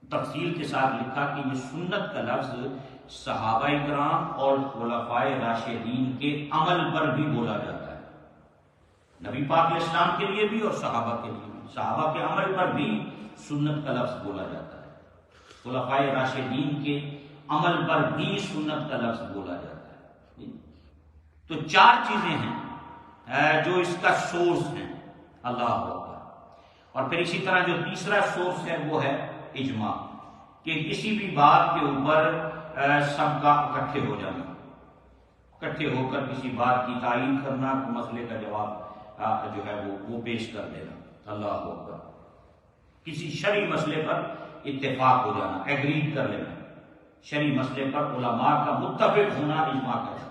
تفصیل کے ساتھ لکھا کہ یہ سنت کا لفظ صحابہ کرام اور خلفائے راشدین کے عمل پر بھی بولا جاتا ہے، نبی پاک علیہ السلام کے لیے بھی اور صحابہ کے لیے بھی، صحابہ کے عمل پر بھی سنت کا لفظ بولا جاتا ہے، خلفائے راشدین کے عمل پر بھی سنت کا لفظ بولا جاتا ہے۔ تو چار چیزیں ہیں جو اس کا سورس ہیں، اللہ اکبر۔ اور پھر اسی طرح جو تیسرا سورس ہے وہ ہے اجماع، کہ کسی بھی بات کے اوپر سب کا اکٹھے ہو جانا، اکٹھے ہو کر کسی بات کی تعیین کرنا، مسئلے کا جواب جو ہے وہ پیش کر دینا، اللہ اکبر۔ کسی شرعی مسئلے پر اتفاق ہو جانا، ایگری کر لینا، شرعی مسئلے پر علماء کا متفق ہونا اجماع کرنا۔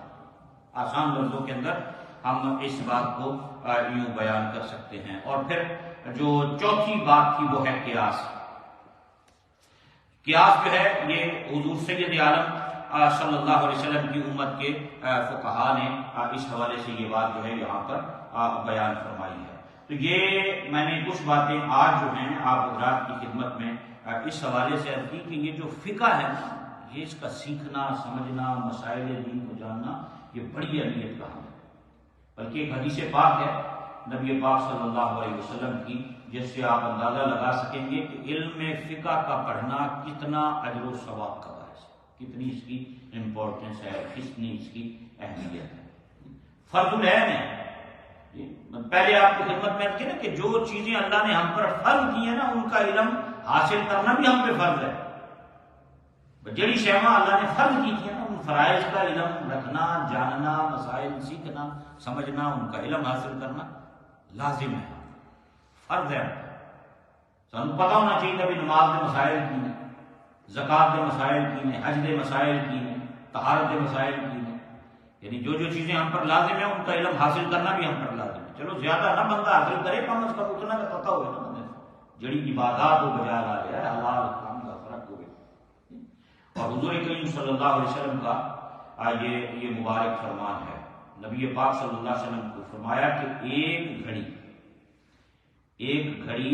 آسان لفظوں کے اندر ہم اس بات کو یوں بیان کر سکتے ہیں۔ اور پھر جو چوتھی بات تھی وہ ہے قیاس۔ قیاس جو ہے یہ حضور سید عالم صلی اللہ علیہ وسلم کی امت کے فقہا نے اس حوالے سے یہ بات جو ہے یہاں پر بیان فرمائی ہے۔ تو یہ میں نے کچھ باتیں آج جو ہیں آپ حضرات کی خدمت میں اس حوالے سے عرض کی کہ یہ جو فقہ ہے نا، یہ اس کا سیکھنا، سمجھنا، مسائل دین کو جاننا، یہ بڑی اہمیت کا ہے۔ بلکہ ایک حدیث پاک ہے نبی پاک صلی اللہ علیہ وسلم کی، جس سے آپ اندازہ لگا سکیں گے کہ علم فقہ کا پڑھنا کتنا اجر و ثواب کا باعث ہے، کتنی اس کی امپورٹنس ہے، کتنی اس کی اہمیت ہے۔ فرض العین ہے۔ پہلے آپ کی خدمت میں نا کہ جو چیزیں اللہ نے ہم پر فرض کی ہیں نا، ان کا علم حاصل کرنا بھی ہم پہ فرض ہے۔ جڑی شیواں اللہ نے فرض کی تھی نا، ان فرائض کا علم رکھنا، جاننا، مسائل سیکھنا، سمجھنا، ان کا علم حاصل کرنا لازم ہے، فرض ہے۔ سانو پتہ ہونا چاہیے کہ نماز کے مسائل کی نے، زکوٰۃ کے مسائل کی نے، حج کے مسائل کی نے، طہارت کے مسائل کی نے، یعنی جو جو چیزیں ہم پر لازم ہیں ان کا علم حاصل کرنا بھی ہم پر لازم ہے۔ چلو زیادہ نہ بندہ حاصل کرے، کم از کم اتنا کا پتہ ہوئے نا بندے جڑی عبادات ہو بجا لا رہا ہے، حلال حرام کا فرق ہوئے۔ اور حضور کریم صلی اللہ علیہ وسلم کا یہ مبارک فرمان ہے، نبی پاک صلی اللہ علیہ وسلم کو فرمایا کہ ایک گھڑی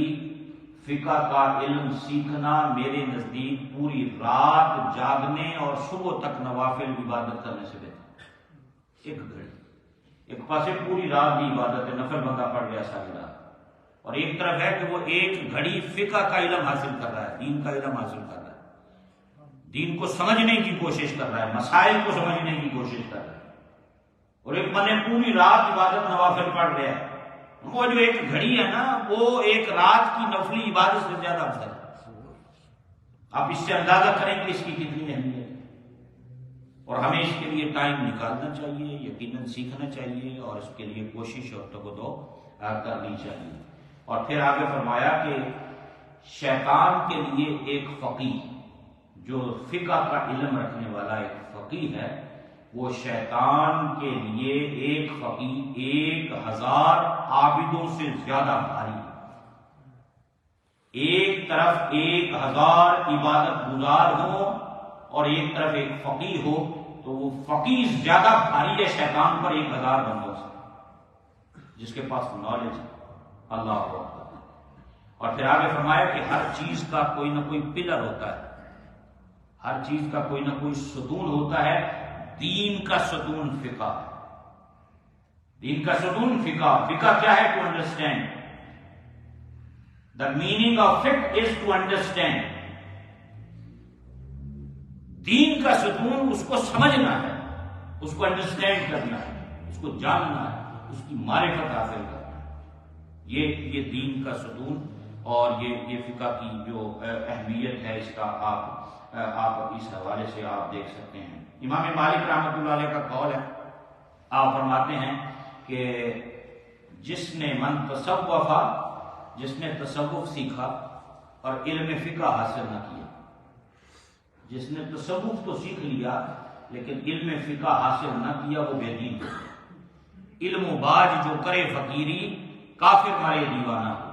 فقہ کا علم سیکھنا میرے نزدیک پوری رات جاگنے اور صبح تک نوافل عبادت کرنے سے بہتر۔ ایک گھڑی، ایک پاسے پوری رات کی عبادت ہے، نفل بندہ پڑھ گیا ساری رات، اور ایک طرف ہے کہ وہ ایک گھڑی فقہ کا علم حاصل کر رہا ہے، دین کا علم حاصل کر رہا ہے، دین کو سمجھنے کی کوشش کر رہا ہے، مسائل کو سمجھنے کی کوشش کر رہا ہے، اور ایک بندے پوری رات عبادت نوافل پڑھ رہا ہے۔ وہ جو ایک گھڑی ہے نا، وہ ایک رات کی نفلی عبادت سے زیادہ افضل ہے۔ آپ اس سے اندازہ کریں کہ اس کی کتنی اہمیت ہے، اور ہمیں اس کے لیے ٹائم نکالنا چاہیے، یقیناً سیکھنا چاہیے، اور اس کے لیے کوشش اور تگودو کرنی چاہیے۔ اور پھر آگے فرمایا کہ شیطان کے لیے ایک فقیہ، جو فقہ کا علم رکھنے والا ایک فقیہ ہے، وہ شیطان کے لیے ایک فقیہ 1000 عابدوں سے زیادہ بھاری ہے۔ ایک طرف 1000 عبادت گزار ہو اور ایک طرف ایک فقیہ ہو، تو وہ فقیہ زیادہ بھاری ہے شیطان پر 1000 بندوں سے، جس کے پاس نالج ہے، اللہ اکبر۔ اور پھر آگے فرمایا کہ ہر چیز کا کوئی نہ کوئی پلر ہوتا ہے، ہر چیز کا کوئی نہ کوئی ستون ہوتا ہے، دین کا ستون فقہ ہے، دین کا ستون فقہ۔ فقہ کیا ہے؟ To understand, the meaning of فقہ از ٹو انڈرسٹینڈ۔ دین کا ستون اس کو سمجھنا ہے، اس کو انڈرسٹینڈ کرنا ہے، اس کو جاننا ہے، اس کی معرفت حاصل کرنا ہے، یہ دین کا ستون۔ اور یہ فقہ کی جو اہمیت ہے، اس کا آپ اس حوالے سے آپ دیکھ سکتے ہیں۔ امام مالک رحمۃ اللہ علیہ کا قول ہے، آپ فرماتے ہیں کہ جس نے جس نے تصوف سیکھا اور علم فقہ حاصل نہ کیا، جس نے تصوف تو سیکھ لیا لیکن علم فقہ حاصل نہ کیا، وہ بے دین ہو۔ علم و باج جو کرے فقیری، کافر مرے دیوانہ ہو۔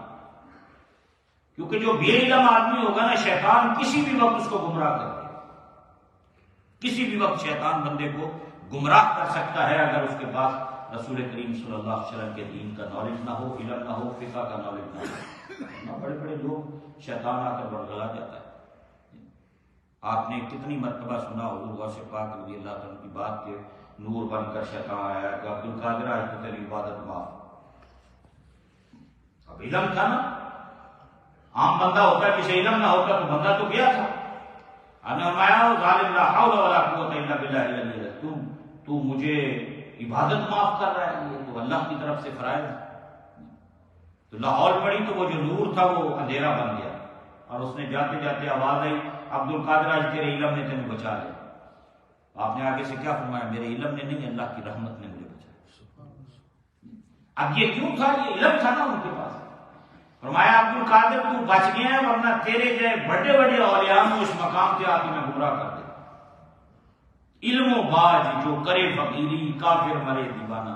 کیونکہ جو بے علم آدمی ہوگا نا، شیطان کسی بھی وقت اس کو گمراہ کر دے، کسی بھی وقت شیطان بندے کو گمراہ کر سکتا ہے اگر اس کے پاس رسول کریم صلی اللہ علیہ وسلم کے دین کا نالج نہ ہو، علم نہ ہو، فقہ کا نالج نہ ہو۔ بڑے بڑے لوگ شیطان آ کر بڑھگلا جاتا ہے۔ آپ نے کتنی مرتبہ سنا حضور غوث پاک رضی اللہ عنہ کی بات کہ نور بن کر شیطان آیا کہ عبد القادر آج تو تیری عبادت معاف۔ اب علم تھا نا، عام بندہ ہوتا، کسی علم نہ ہوتا تو بندہ تو گیا تھا۔ ظالم لا حول ولا قوت الا باللہ العلی العظیم، تو مجھے عبادت معاف کر رہا ہے، یہ تو اللہ کی طرف سے فرائض ہے۔ تو لاہور پڑی تو وہ جو نور تھا وہ اندھیرا بن گیا، اور اس نے جاتے جاتے آواز آئی عبد القادر آج تیرے علم نے تمہیں بچا لیا۔ آپ نے آگے سے کیا فرمایا؟ میرے علم نے نہیں، اللہ کی رحمت نے مجھے بچایا۔ اب یہ کیوں تھا؟ یہ علم تھا نا ان کے پاس۔ فرمایا عبد القادر تو بچ گیا ہے، ورنہ تیرے جو بڑے بڑے اولیاء میں اس مقام پہ آ کے میں گمراہ کر دے۔ علم و باج جو کرے فقیری، کافر مرے دیوانہ۔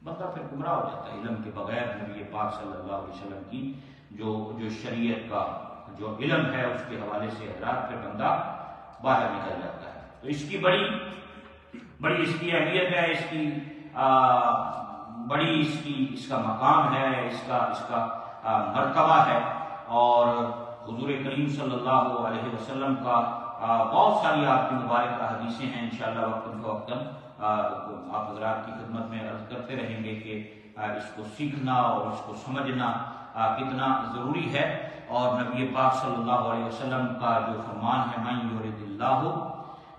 بندہ پھر گمراہ ہو جاتا ہے علم کے بغیر۔ نبی پاک صلی اللہ علیہ وسلم کی جو شریعت کا جو علم ہے اس کے حوالے سے حضرات، پھر بندہ باہر نکل جاتا ہے۔ تو اس کی بڑی اس کی اہمیت ہے، اس کی بڑی اس کا مقام ہے، اس کا مرتبہ ہے۔ اور حضور کریم صلی اللہ علیہ وسلم کا بہت ساری آپ کی مبارک حدیثیں ہیں، انشاءاللہ وقتاً فوقتاً آپ حضرات کی خدمت میں عرض کرتے رہیں گے کہ اس کو سیکھنا اور اس کو سمجھنا کتنا ضروری ہے۔ اور نبی پاک صلی اللہ علیہ وسلم کا جو فرمان ہے من یرد اللہ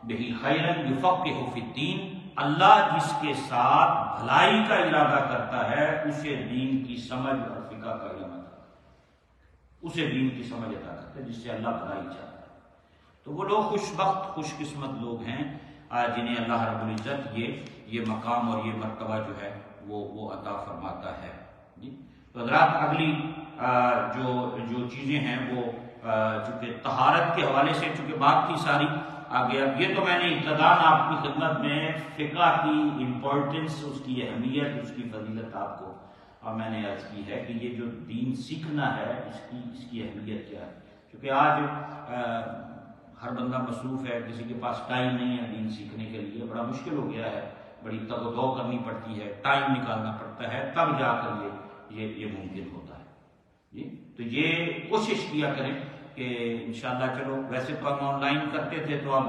بہ خیرا یفقہہ فی الدین، اللہ جس کے ساتھ بھلائی کا ارادہ کرتا ہے اسے دین کی سمجھ اور فقہ کا علم عطا، اسے دین کی سمجھ عطا کرتا ہے، جس سے اللہ بھلائی چاہتا ہے۔ تو وہ لوگ خوش بخت خوش قسمت لوگ ہیں جنہیں اللہ رب العزت یہ مقام اور یہ مرتبہ جو ہے وہ عطا فرماتا ہے۔ جی تو حضرات اگلی جو چیزیں ہیں وہ چونکہ طہارت کے حوالے سے، چونکہ بات کی ساری آگے، اب یہ تو میں نے ابتداءً آپ کی خدمت میں فقہ کی امپورٹنس، اس کی اہمیت، اس کی فضیلت آپ کو میں نے عرض کی ہے کہ یہ جو دین سیکھنا ہے اس کی اہمیت کیا ہے۔ کیونکہ آج ہر بندہ مصروف ہے، کسی کے پاس ٹائم نہیں ہے دین سیکھنے کے لیے، بڑا مشکل ہو گیا ہے، بڑی تگ و دو کرنی پڑتی ہے، ٹائم نکالنا پڑتا ہے، تب جا کر یہ ممکن ہوتا ہے۔ جی تو یہ کوشش کیا کریں کہ انشاءاللہ، چلو ویسے تو ہم آن لائن کرتے تھے تو ہم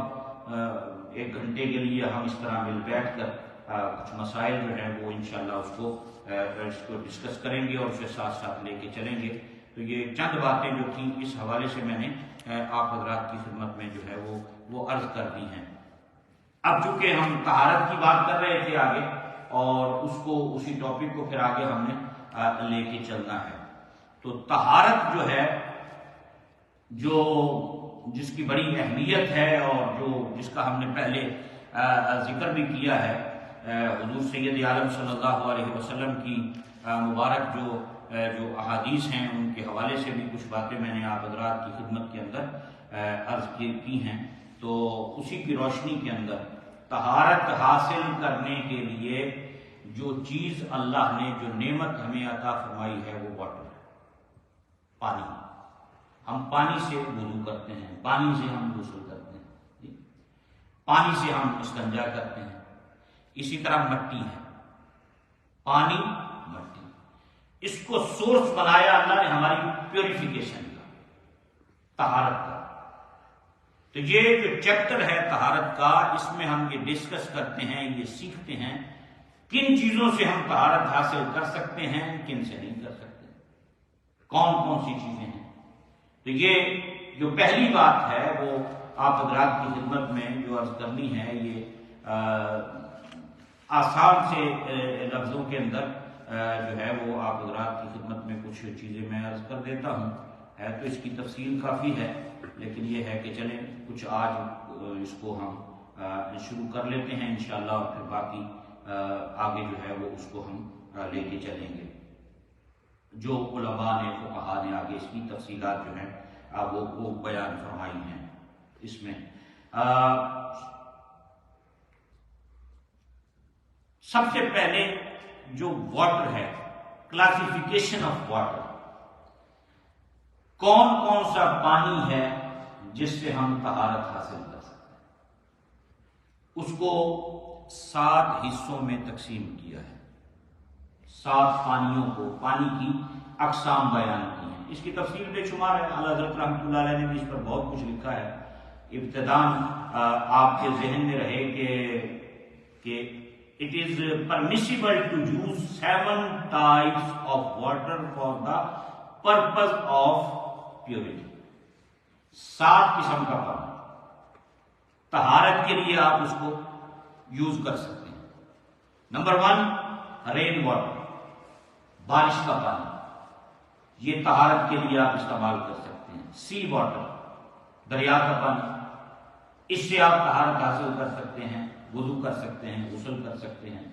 1 گھنٹے کے لیے ہم اس طرح مل بیٹھ کر کچھ مسائل جو ہیں وہ انشاءاللہ اس کو ڈسکس کریں گے اور اسے ساتھ ساتھ لے کے چلیں گے۔ تو یہ چند باتیں جو تھیں اس حوالے سے میں نے آپ حضرات کی خدمت میں جو ہے وہ عرض کر دی ہیں۔ اب چونکہ ہم طہارت کی بات کر رہے تھے آگے، اور اسی ٹاپک کو پھر آگے ہم نے لے کے چلنا ہے۔ تو طہارت جو ہے، جس کی بڑی اہمیت ہے اور جس کا ہم نے پہلے ذکر بھی کیا ہے، حضور سید عالم صلی اللہ علیہ وسلم کی مبارک جو احادیث ہیں ان کے حوالے سے بھی کچھ باتیں میں نے آپ حضرات کی خدمت کے اندر عرض کی ہیں۔ تو اسی کی روشنی کے اندر طہارت حاصل کرنے کے لیے جو چیز اللہ نے جو نعمت ہمیں عطا فرمائی ہے وہ واٹر ہے، پانی۔ ہم پانی سے وضو کرتے ہیں، پانی سے ہم غسل کرتے ہیں، پانی سے ہم استنجا کرتے ہیں۔ اسی طرح مٹی ہے، پانی مٹی، اس کو سورس بنایا اللہ نے ہماری پیوریفیکیشن کا، طہارت کا۔ تو یہ جو چیپٹر ہے طہارت کا، اس میں ہم یہ ڈسکس کرتے ہیں، یہ سیکھتے ہیں کن چیزوں سے ہم طہارت حاصل کر سکتے ہیں، کن سے نہیں کر سکتے، کون کون سی چیزیں ہیں۔ تو یہ جو پہلی بات ہے وہ آپ حضرات کی خدمت میں جو عرض کرنی ہے، یہ آسان سے لفظوں کے اندر جو ہے وہ آپ حضرات کی خدمت میں کچھ چیزیں میں عرض کر دیتا ہوں۔ ہے تو اس کی تفصیل کافی ہے، لیکن یہ ہے کہ چلیں کچھ آج اس کو ہم شروع کر لیتے ہیں انشاءاللہ، اور پھر باقی آگے جو ہے وہ اس کو ہم لے کے چلیں گے۔ جو علماء نے، فقہاء نے آگے اس کی تفصیلات جو ہیں وہ بیان فرمائی ہیں۔ اس میں سب سے پہلے جو واٹر ہے، کلاسیفیکیشن آف واٹر، کون کون سا پانی ہے جس سے ہم طہارت حاصل کر سکتے ہیں۔ اس کو 7 حصوں میں تقسیم کیا ہے، 7 پانیوں کو، پانی کی اقسام بیان کی ہیں۔ اس کی تفصیل بے شمار ہے، اعلیٰ حضرت رحمۃ اللہ علیہ نے بھی اس پر بہت کچھ لکھا ہے۔ ابتداً آپ کے ذہن میں رہے کہ it is permissible to use 7 types of water for the purpose of purity۔ 7 قسم کا پانی طہارت کے لیے آپ اس کو یوز کر سکتے ہیں۔ نمبر 1 رین واٹر، بارش کا پانی، یہ طہارت کے لیے آپ استعمال کر سکتے ہیں۔ سی واٹر، دریا کا پانی، اس سے آپ طہارت حاصل کر سکتے ہیں، وضو کر سکتے ہیں، غسل کر سکتے ہیں،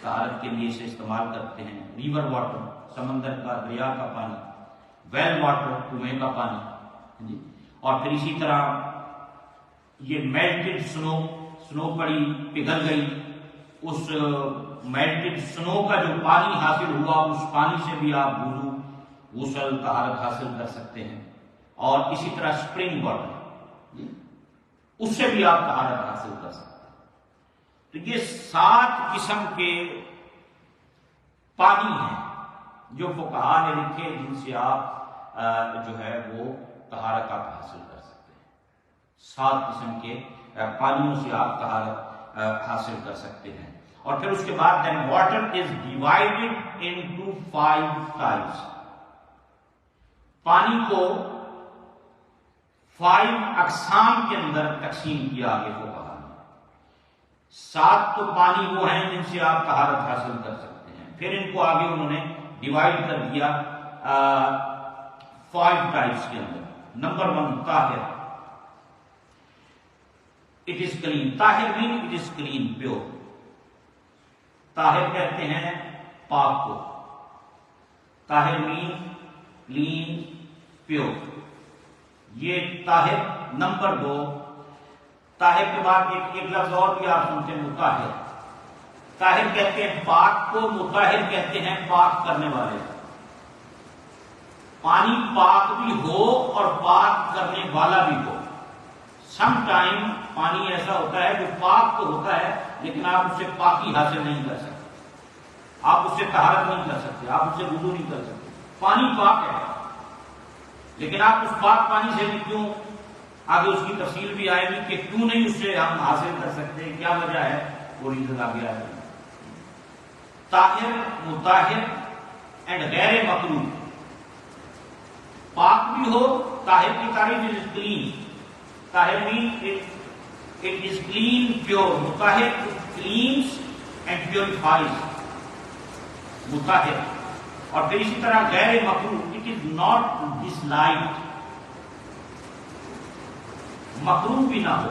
طہارت کے لیے اسے استعمال کرتے ہیں۔ ریور واٹر، سمندر کا، دریا کا پانی۔ ویل واٹر، کنویں کا پانی۔ اور پھر اسی طرح یہ میلٹڈ سنو پڑی، پگھل گئی، اس میلٹڈ سنو کا جو پانی حاصل ہوا، اس پانی سے بھی آپ وضو، غسل، طہارت حاصل کر سکتے ہیں۔ اور اسی طرح اسپرنگ واٹر، اس سے بھی آپ طہارت حاصل کر سکتے ہیں۔ تو یہ 7 قسم کے پانی ہیں جو فقہا نے لکھے، جن سے آپ جو ہے وہ طہارت آپ حاصل کر سکتے ہیں۔ 7 قسم کے پانیوں سے آپ طہارت حاصل کر سکتے ہیں۔ اور پھر اس کے بعد then water is divided into 5 types۔ پانی کو 5 اقسام کے اندر تقسیم کیا آگے فقہا نے۔ 7 تو پانی وہ ہیں جن سے آپ طہارت حاصل کر سکتے ہیں، پھر ان کو آگے انہوں نے ڈیوائڈ کر دیا 5 ٹائپس کے اندر۔ Number 1 tahir, it is clean. Tahir mean it is clean, pure. طاہر کہتے ہیں پاک کو، طاہر مین کلین، پیور، یہ طاہر۔ نمبر 2 طاہر کے بعد ایک لفظ اور بھی آپ سنتے ہیں، مطہر۔ طاہر کہتے ہیں پاک کو، مطہر کہتے ہیں پاک کرنے والے۔ پانی پاک بھی ہو اور پاک کرنے والا بھی ہو۔ سم ٹائم پانی ایسا ہوتا ہے جو پاک تو ہوتا ہے لیکن آپ اس سے پاکی حاصل نہیں کر سکتے، آپ اس سے طہارت نہیں کر سکتے، آپ اس سے وضو نہیں کر سکتے۔ پانی پاک ہے لیکن آپ اس پاک پانی سے بھی کیوں، آگے اس کی تفصیل بھی آئے گی کہ کیوں نہیں اس سے ہم حاصل کر سکتے، کیا وجہ ہے، وہ ریزن آگے آئے گی۔ طاہر، مطہر اینڈ غیر مکروہ۔ پاک بھی ہو، طاہر کی تعریف is clean, tahir mean it is clean, pure. Mutahhir cleanses and purifies, مطہر۔ اور پھر اسی طرح غیر مکروہ، it is not disliked, مکروہ بھی نہ ہو۔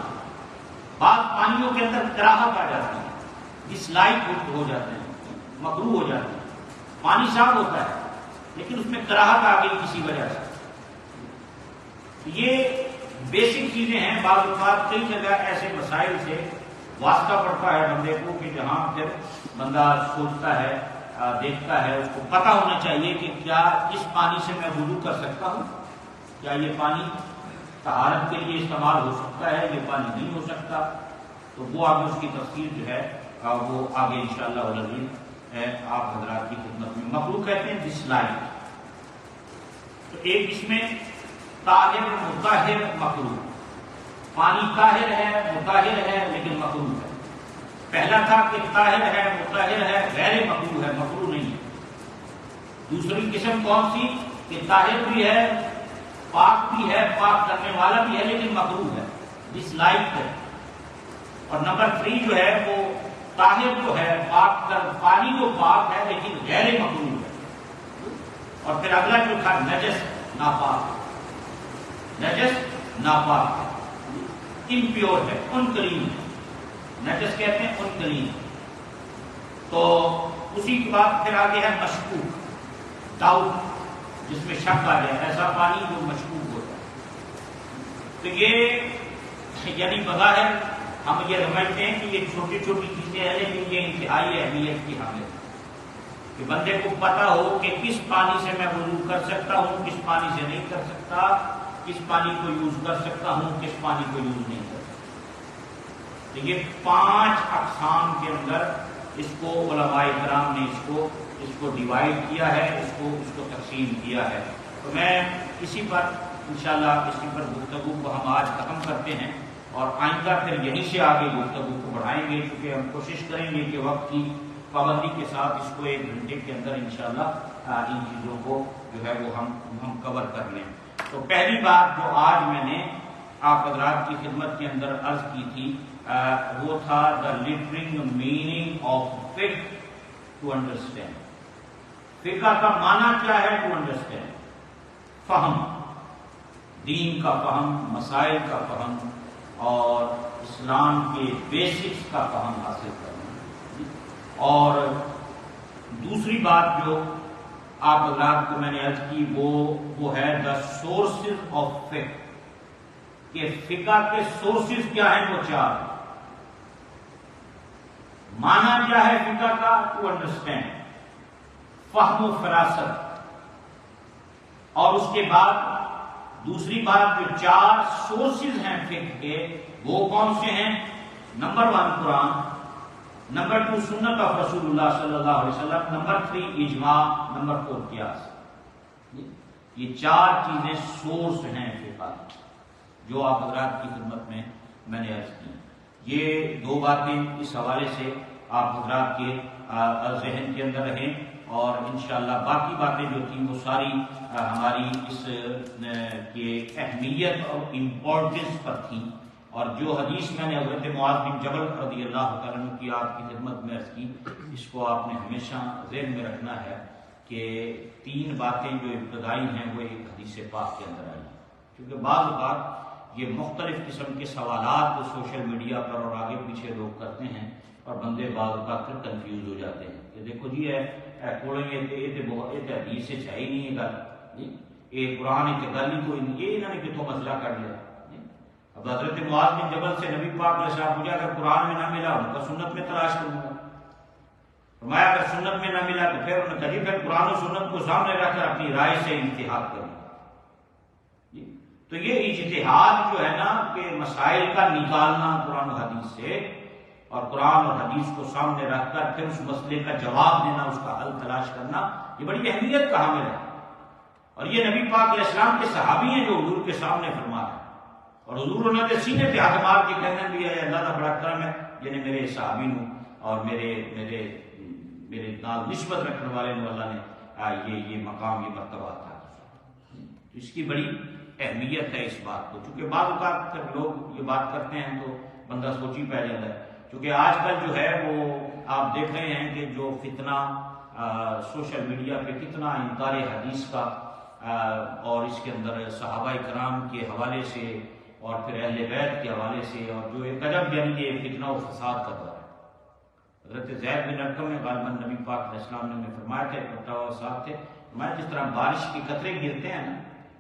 بعض پانیوں کے اندر کراہت آ جاتی ہے، ڈس لائک ہو جاتے ہیں، مکروہ ہو جاتے ہیں۔ پانی صاف ہوتا ہے لیکن اس میں کراہت آ گئی کسی وجہ سے۔ یہ بیسک چیزیں ہیں۔ بعض اوقات کئی جگہ ایسے مسائل سے واسطہ پڑتا ہے بندے کو کہ جہاں پھر بندہ سوچتا ہے، دیکھتا ہے، اس کو پتہ ہونا چاہیے کہ کیا اس پانی سے میں وضو کر سکتا ہوں، کیا یہ پانی طہارت کے لیے استعمال ہو سکتا ہے، یہ پانی نہیں ہو سکتا۔ تو وہ آگے اس کی تفصیل جو ہے وہ آگے انشاءاللہ العزیز آپ حضرات کی خدمت میں۔ مکروہ کہتے ہیں ڈس لائک۔ تو ایک اس میں طاہر، مطہر، مکروہ۔ پانی طاہر ہے، مطہر ہے لیکن مکروہ ہے۔ پہلا تھا کہ طاہر ہے، مطہر ہے، غیر مکروہ ہے، مکروہ نہیں ہے۔ دوسری قسم کون سی کہ طاہر بھی ہے، پاک بھی ہے، پاک کرنے والا بھی ہے لیکن مکروہ ہے، ڈس لائک ہے۔ اور نمبر 3 جو ہے وہ طاہر جو ہے، پاک کر، پانی تو پاک ہے لیکن غیر مکروہ ہے۔ اور پھر اگلا جو تھا نجس، ناپاک، نجس ناپاک ہے، امپیور ہے، انکلین ہے۔ نجس کہتے ہیں انکلین۔ تو اسی کے بعد پھر آگے ہے مشکوک، ڈاؤٹ، جس میں شک آ جائے، ایسا پانی جو مشکوک ہوتا ہے۔ تو یہ یعنی بظاہر ہم یہ سمجھتے ہیں کہ یہ چھوٹی چھوٹی چیزیں ہیں لیکن یہ انتہائی اہمیت کی حامل ہے کہ بندے کو پتہ ہو کہ کس پانی سے میں وضو کر سکتا ہوں، کس پانی سے نہیں کر سکتا، کس پانی کو یوز کر سکتا ہوں، کس پانی کو یوز نہیں کر سکتا۔ تو یہ 5 اقسام کے اندر اس کو علماء کرام نے اس کو ڈیوائڈ کیا ہے، اس کو تقسیم کیا ہے۔ تو میں اسی پر انشاءاللہ اسی پر گفتگو کو ہم آج ختم کرتے ہیں، اور آئندہ پھر یہیں سے آگے گفتگو کو بڑھائیں گے، کیونکہ ہم کوشش کریں گے کہ وقت کی پابندی کے ساتھ اس کو 1 گھنٹے کے اندر انشاءاللہ ان چیزوں کو جو ہے وہ ہم کور کر لیں۔ تو پہلی بات جو آج میں نے آپ حضرات کی خدمت کے اندر عرض کی تھی وہ تھا دا لٹرنگ میننگ آف فقہ ٹو انڈرسٹینڈ۔ فقہ کا معنی کیا ہے؟ ٹو انڈرسٹینڈ، فہم، دین کا فہم، مسائل کا فہم اور اسلام کے بیسکس کا فہم حاصل کرنا۔ اور دوسری بات جو آپ حضرات کو میں نے عرض کی وہ ہے دا سورسز آف فقہ، کہ فقہ کے سورسز کیا ہیں؟ وہ 4 ہیں۔ معنی کیا ہے فقہ کا؟ ٹو انڈرسٹینڈ، فہم و فراست، اور اس کے بعد دوسری بات جو 4 سورسز ہیں فقہ کے وہ کون سے ہیں؟ نمبر 1 قرآن، نمبر 2 سنت آف رسول اللہ صلی اللہ علیہ وسلم، نمبر 3 اجماع، نمبر 4 قیاس۔ یہ 4 چیزیں سورس ہیں فقہ جو آپ حضرات کی خدمت میں نے عرض کی۔ یہ 2 باتیں اس حوالے سے آپ حضرات کے ذہن کے اندر رہیں، اور انشاءاللہ باقی باتیں جو تھیں وہ ساری ہماری اس کے اہمیت اور امپورٹنس پر تھیں۔ اور جو حدیث میں نے حضرت معاذ بن جبل رضی اللہ تعالیٰ عنہ کی آپ کی خدمت میں عرض کی، اس کو آپ نے ہمیشہ ذہن میں رکھنا ہے کہ 3 باتیں جو ابتدائی ہیں وہ ایک حدیث پاک کے اندر آئی ہیں، کیونکہ بعض اوقات یہ مختلف قسم کے سوالات جو سوشل میڈیا پر اور آگے پیچھے لوگ کرتے ہیں، اور بندے بعض اوقات پھر کنفیوز ہو جاتے ہیں کہ دیکھو جی حدیث سے چاہیے نہیں یہ گل، یہ قرآن کی گل ہی کوئی نہیں، یہ انہوں نے کتوں مسئلہ کر لیا۔ اب حضرت معاذ بن جبل سے نبی پاک علیہ السلام پوچھا اگر قرآن میں نہ ملا ان کا سنت میں تلاش کروں گا، فرمایا اگر سنت میں نہ ملا تو پھر انہوں نے کہا پھر قرآن و سنت کو سامنے رکھ کر اپنی رائے سے اجتہاد کروں گا۔ تو یہ اجتہاد جو ہے نا کہ مسائل کا نکالنا قرآن و حدیث سے، اور قرآن اور حدیث کو سامنے رکھ کر پھر اس مسئلے کا جواب دینا، اس کا حل تلاش کرنا، یہ بڑی اہمیت کا حامل ہے۔ اور یہ نبی پاک علیہ السلام کے صحابی ہیں جو حضور کے سامنے فرما رہے ہیں، اور حضور انہوں نے سینے پہ ہاتھ مار کے کہنے بھی ہے اللہ کا بڑا کرم ہے یعنی میرے صحابی نو اور میرے نال نسبت رکھنے والے نو اللہ نے یہ مقام، یہ مرتبہ تھا۔ تو اس کی بڑی اہمیت ہے اس بات کو، چونکہ بعض اوقات جب لوگ یہ بات کرتے ہیں تو بندہ سوچی پہ جاتا ہے، کیونکہ آج کل جو ہے وہ آپ دیکھ رہے ہیں کہ جو فتنہ سوشل میڈیا پہ کتنا انکار حدیث کا اور اس کے اندر صحابہ کرام کے حوالے سے اور پھر اہل بیت کے حوالے سے، اور جو ایک عجب یعنی یہ فتنہ و فساد کا دور ہے۔ حضرت زید بن ارقم میں غالباً نبی پاک علیہ السلام نے فرمایا تھا، اکٹھا ہوا صاحب تھے، میں جس طرح بارش کے قطرے گرتے ہیں نا،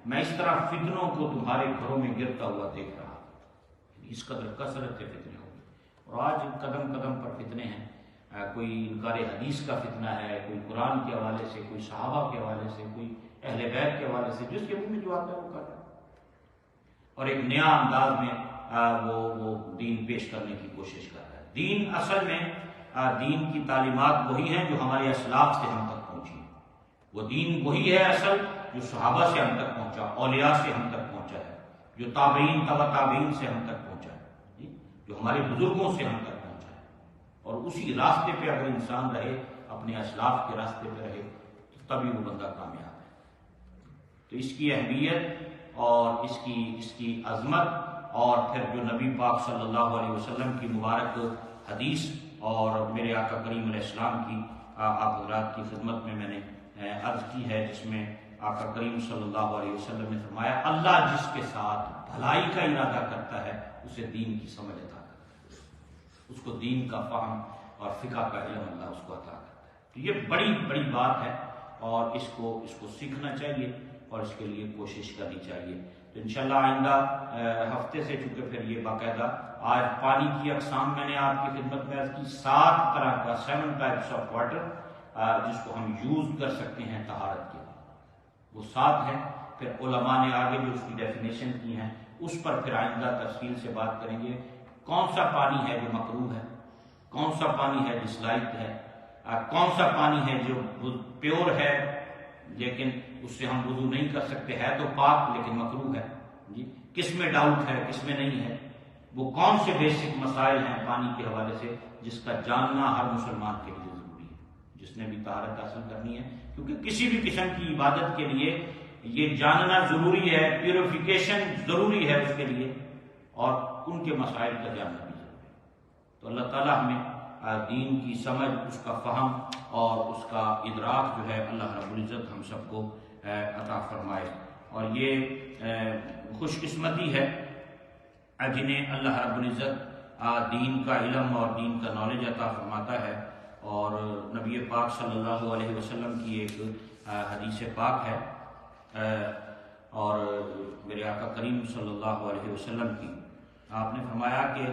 میں اس طرح فتنوں کو تمہارے گھروں میں گرتا ہوا دیکھ رہا ہوں۔ اس قدر کثرت کے فتنے ہوں گے، اور آج قدم قدم پر فتنے ہیں، کوئی انکار حدیث کا فتنہ ہے، کوئی قرآن کے حوالے سے، کوئی صحابہ کے حوالے سے، کوئی اہل بیت کے حوالے سے، جس کے منہ میں جو آتا ہے وہ کر رہا ہے، اور ایک نیا انداز میں وہ دین پیش کرنے کی کوشش کر رہا ہے۔ دین اصل میں دین کی تعلیمات وہی ہیں جو ہمارے اسلاف سے ہم تک پہنچی ہیں، وہ دین وہی ہے اصل جو صحابہ سے ہم تک پہنچا، اولیاء سے ہم تک پہنچا ہے، جو تابعین تبع تابعین سے ہم تک پہنچا ہے، جو ہمارے بزرگوں سے ہم تک پہنچا ہے، اور اسی راستے پہ اگر انسان رہے، اپنے اسلاف کے راستے پہ رہے، تو تبھی وہ بندہ کامیاب ہے۔ تو اس کی اہمیت اور اس کی عظمت، اور پھر جو نبی پاک صلی اللہ علیہ وسلم کی مبارک حدیث اور میرے آقا کریم علیہ السلام کی آپ حضرات کی خدمت میں نے عرض کی ہے، جس میں آقا کریم صلی اللہ علیہ وسلم نے فرمایا اللہ جس کے ساتھ بھلائی کا ارادہ کرتا ہے اسے دین کی سمجھ عطا کرتا ہے، اس کو دین کا فہم اور فقہ کا علم اللہ اس کو عطا کرتا ہے۔ تو یہ بڑی بڑی بات ہے، اور اس کو سیکھنا چاہیے اور اس کے لیے کوشش کرنی چاہیے۔ تو انشاءاللہ آئندہ ہفتے سے، چونکہ پھر یہ باقاعدہ آج پانی کی اقسام میں نے آپ کی خدمت میں عرض کی، 7 طرح کا 7 ٹائپس آف واٹر جس کو ہم یوز کر سکتے ہیں طہارت کے لیے، وہ 7 ہیں۔ پھر علماء نے آگے جو اس کی ڈیفینیشن کی ہیں اس پر پھر آئندہ تفصیل سے بات کریں گے۔ کون سا پانی ہے جو مکروہ ہے، کون سا پانی ہے ڈسلائک ہے، کون سا پانی ہے جو پیور ہے لیکن اس سے ہم وضو نہیں کر سکتے، ہے تو پاک لیکن مکروہ ہے جی، کس میں ڈاؤٹ ہے کس میں نہیں ہے، وہ کون سے بیسک مسائل ہیں پانی کے حوالے سے جس کا جاننا ہر مسلمان کے لیے ضروری ہے، جس نے بھی طہارت حاصل کرنی ہے، کیونکہ کسی بھی قسم کی عبادت کے لیے یہ جاننا ضروری ہے، پیوریفیکیشن ضروری ہے اس کے لیے، اور ان کے مسائل کا جاننا بھی ضروری ہے۔ تو اللہ تعالیٰ ہمیں دین کی سمجھ، اس کا فہم اور اس کا ادراک جو ہے اللہ رب العزت ہم سب کو عطا فرمائے، اور یہ خوش قسمتی ہے جنہیں اللہ رب العزت دین کا علم اور دین کا نالج عطا فرماتا ہے۔ اور نبی پاک صلی اللہ علیہ وسلم کی ایک حدیث پاک ہے، اور میرے آقا کریم صلی اللہ علیہ وسلم کی، آپ نے فرمایا کہ